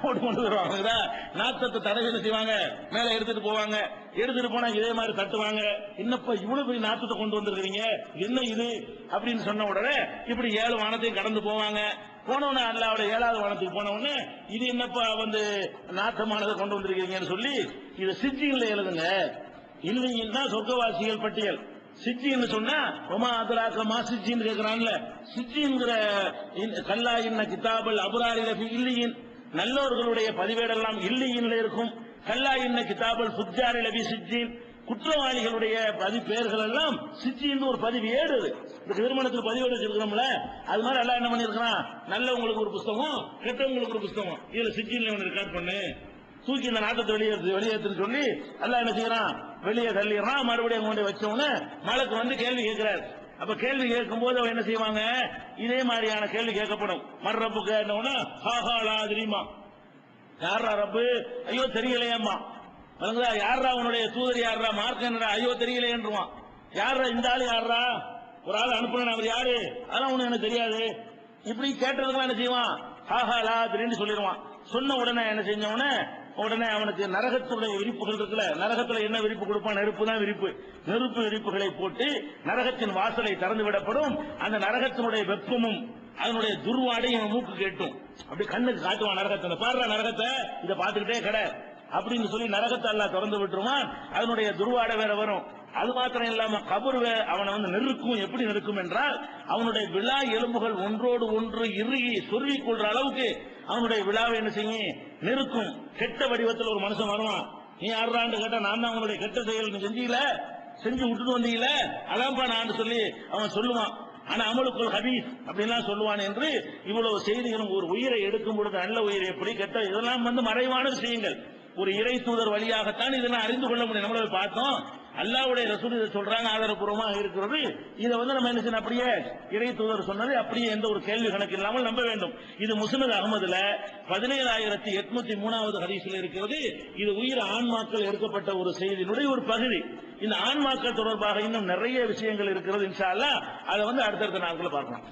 போட்டு கொண்டு வருவாங்க. நாத்தத்தை தடவை என்ன செய்வாங்க, மேல எடுத்துட்டு போவாங்க. எடுத்துட்டு போனா இதே மாதிரி தட்டுவாங்க. என்னப்பா இவ்வளவு பெரிய நாத்தத்தை கொண்டு வந்திருக்கீங்க, என்ன இது அப்படின்னு சொன்ன உடனே இப்படி 7 வானத்தையும் கடந்து போவாங்க. போனவன அல்லாவோட 7வது வானத்துக்கு போனவொடனே இது என்னப்பா நாத்தமானதை கொண்டு வந்திருக்கீங்கன்னு சொல்லி இது சிஜ்ஜீன்ல எழுதுங்க. இல்லைன்னு தான் சொர்க்கவாசிகள் பட்டியல். சிஜ்ஜின்னு சொன்னா ஒமா அதுராக்கமா சிஜ்ஜின்னு கேட்கிறான்ல, சிஜ்ஜின்கிற கல்லா இன்ன கிதாபல் அபுராரில இல்லியின், நல்லவர்களுடைய பதிவேடெல்லாம் இல்லியின்ல இருக்கும். கல்லா இன்ன கிதாபல் ஃபுஜ்ஜாரில சிஜ்ஜின், குற்றவாளிகளுடைய பதிப்பெயர்கள் எல்லாம் சிஜ்ஜின்னு ஒரு பதிவு ஏடு. இந்த திருமணத்துக்கு பதிவேடு வச்சிருக்கிறோம்ல, அது மாதிரி எல்லாம் என்ன பண்ணிருக்கிறான், நல்லவங்களுக்கு ஒரு புஸ்தகம், கெட்டவங்களுக்கு ஒரு புஸ்தகம், இதுல சிஜ்ஜின்ல ஒன்று ரெக்கார்ட் பண்ணு, தூக்கி இந்த நாட்டத்தை வெளியேற்றுன்னு சொல்லி எல்லாம் என்ன செய்யறான், வெளியே தள்ளிடுறான். மறுபடியும் கொண்டு வச்சவொன்னு மலக்கு கேள்வி கேட்கிறார். அப்ப கேள்வி கேட்கும் போது அவன் என்ன செய்வாங்க, இதே மாதிரியான கேள்வி கேட்கப்படும். மர்ரப்பு கேட்டவன ஹாஹாலா தெரியுமா, யாரா ரப்பு, ஐயோ தெரியலையம்மா, யாரா உன்னுடைய தூதர், யாரா மார்க் என்னடா, ஐயோ தெரியலையன்றுவான். யாரா இந்த ஆளு, யாரா ஒரு ஆள் அனுப்புன அவர் யாரு, அதெல்லாம் ஒண்ணு எனக்கு தெரியாது. இப்படி கேட்டதுக்கெல்லாம் என்ன செய்வான், ஹாஹாலா அப்படின்னு சொல்லிடுவான். சொன்ன உடனே என்ன செஞ்சவன உடனே அவனுக்கு நரகத்துடைய விரிப்புகள் இருக்குல்ல, நரகத்துல என்ன விரிப்பு கொடுப்பான், நெருப்பு தான் விரிப்பு. நெருப்பு விரிப்புகளை போட்டு நரகத்தின் வாசலை திறந்து விடப்படும். அந்த நரகத்தினுடைய வெப்பமும் அதனுடைய துர்வாடையும் மூக்கு கேட்டும். அப்படி கண்ணுக்கு காட்டுவான் நரகத்தை, பாடுற நரகத்தை இதை பார்த்துக்கிட்டே கடை அப்படின்னு சொல்லி நரகத்தை எல்லாம் திறந்து விட்டுருவான். அதனுடைய துர்வாடை வேற வரும். அது மாத்திரம் இல்லாம கபர் அவனை நெருக்கும். எப்படி நெருக்கும் என்றால் அவனுடைய விழா எலும்புகள் ஒன்றோடு ஒன்று இறுகி சொருகிக் கொள்ற அளவுக்கு அவனுடைய விழாவை என்ன செய்யும், நெருக்கும். கெட்ட வடிவத்தில் ஒரு மனுஷன் வருவான். நீ யாரான்னு கேட்டா, நான் தான் உன்னுடைய கெட்ட செயல் நீ செஞ்சு விட்டுட்டு வந்தீங்கள, அதான்ப்பா நான் சொல்லி அவன் சொல்லுவான். ஆனா அமலுக்குள் ஹபீஸ் அப்படின்லாம் சொல்லுவான் என்று இவ்வளவு செய்திகளும். ஒரு உயிரை எடுக்கும் பொழுது நல்ல உயிரை எப்படி, கெட்ட இதெல்லாம் மறைவான விஷயங்கள். ஒரு இறை தூதர் வழியாகத்தான் இதெல்லாம் அறிந்து கொள்ள முடியும். நம்மள பார்த்தோம், அல்லாஹ்வுடைய ரசூல் இதை சொல்றாங்க, ஆதாரப்பூர்வமாக இருக்கிறது. இதை நம்ம என்ன செய்யணும், அப்படியே இறை தூதர் சொன்னது அப்படியே எந்த ஒரு கேள்வி கணக்கு இல்லாமல் நம்ப வேண்டும். இது முஸ்னத் அஹ்மதுல 17803வது ஹதீஸில் இருக்கிறது. இது உயிர் ஆன்மாக்கள் எடுக்கப்பட்ட ஒரு செய்தியினுடைய ஒரு பகுதி. இந்த ஆன்மாக்கள் தொடர்பாக இன்னும் நிறைய விஷயங்கள் இருக்கிறது. இன்ஷா அல்லாஹ் அதை அடுத்தடுத்த நாட்களில் பார்க்கலாம்.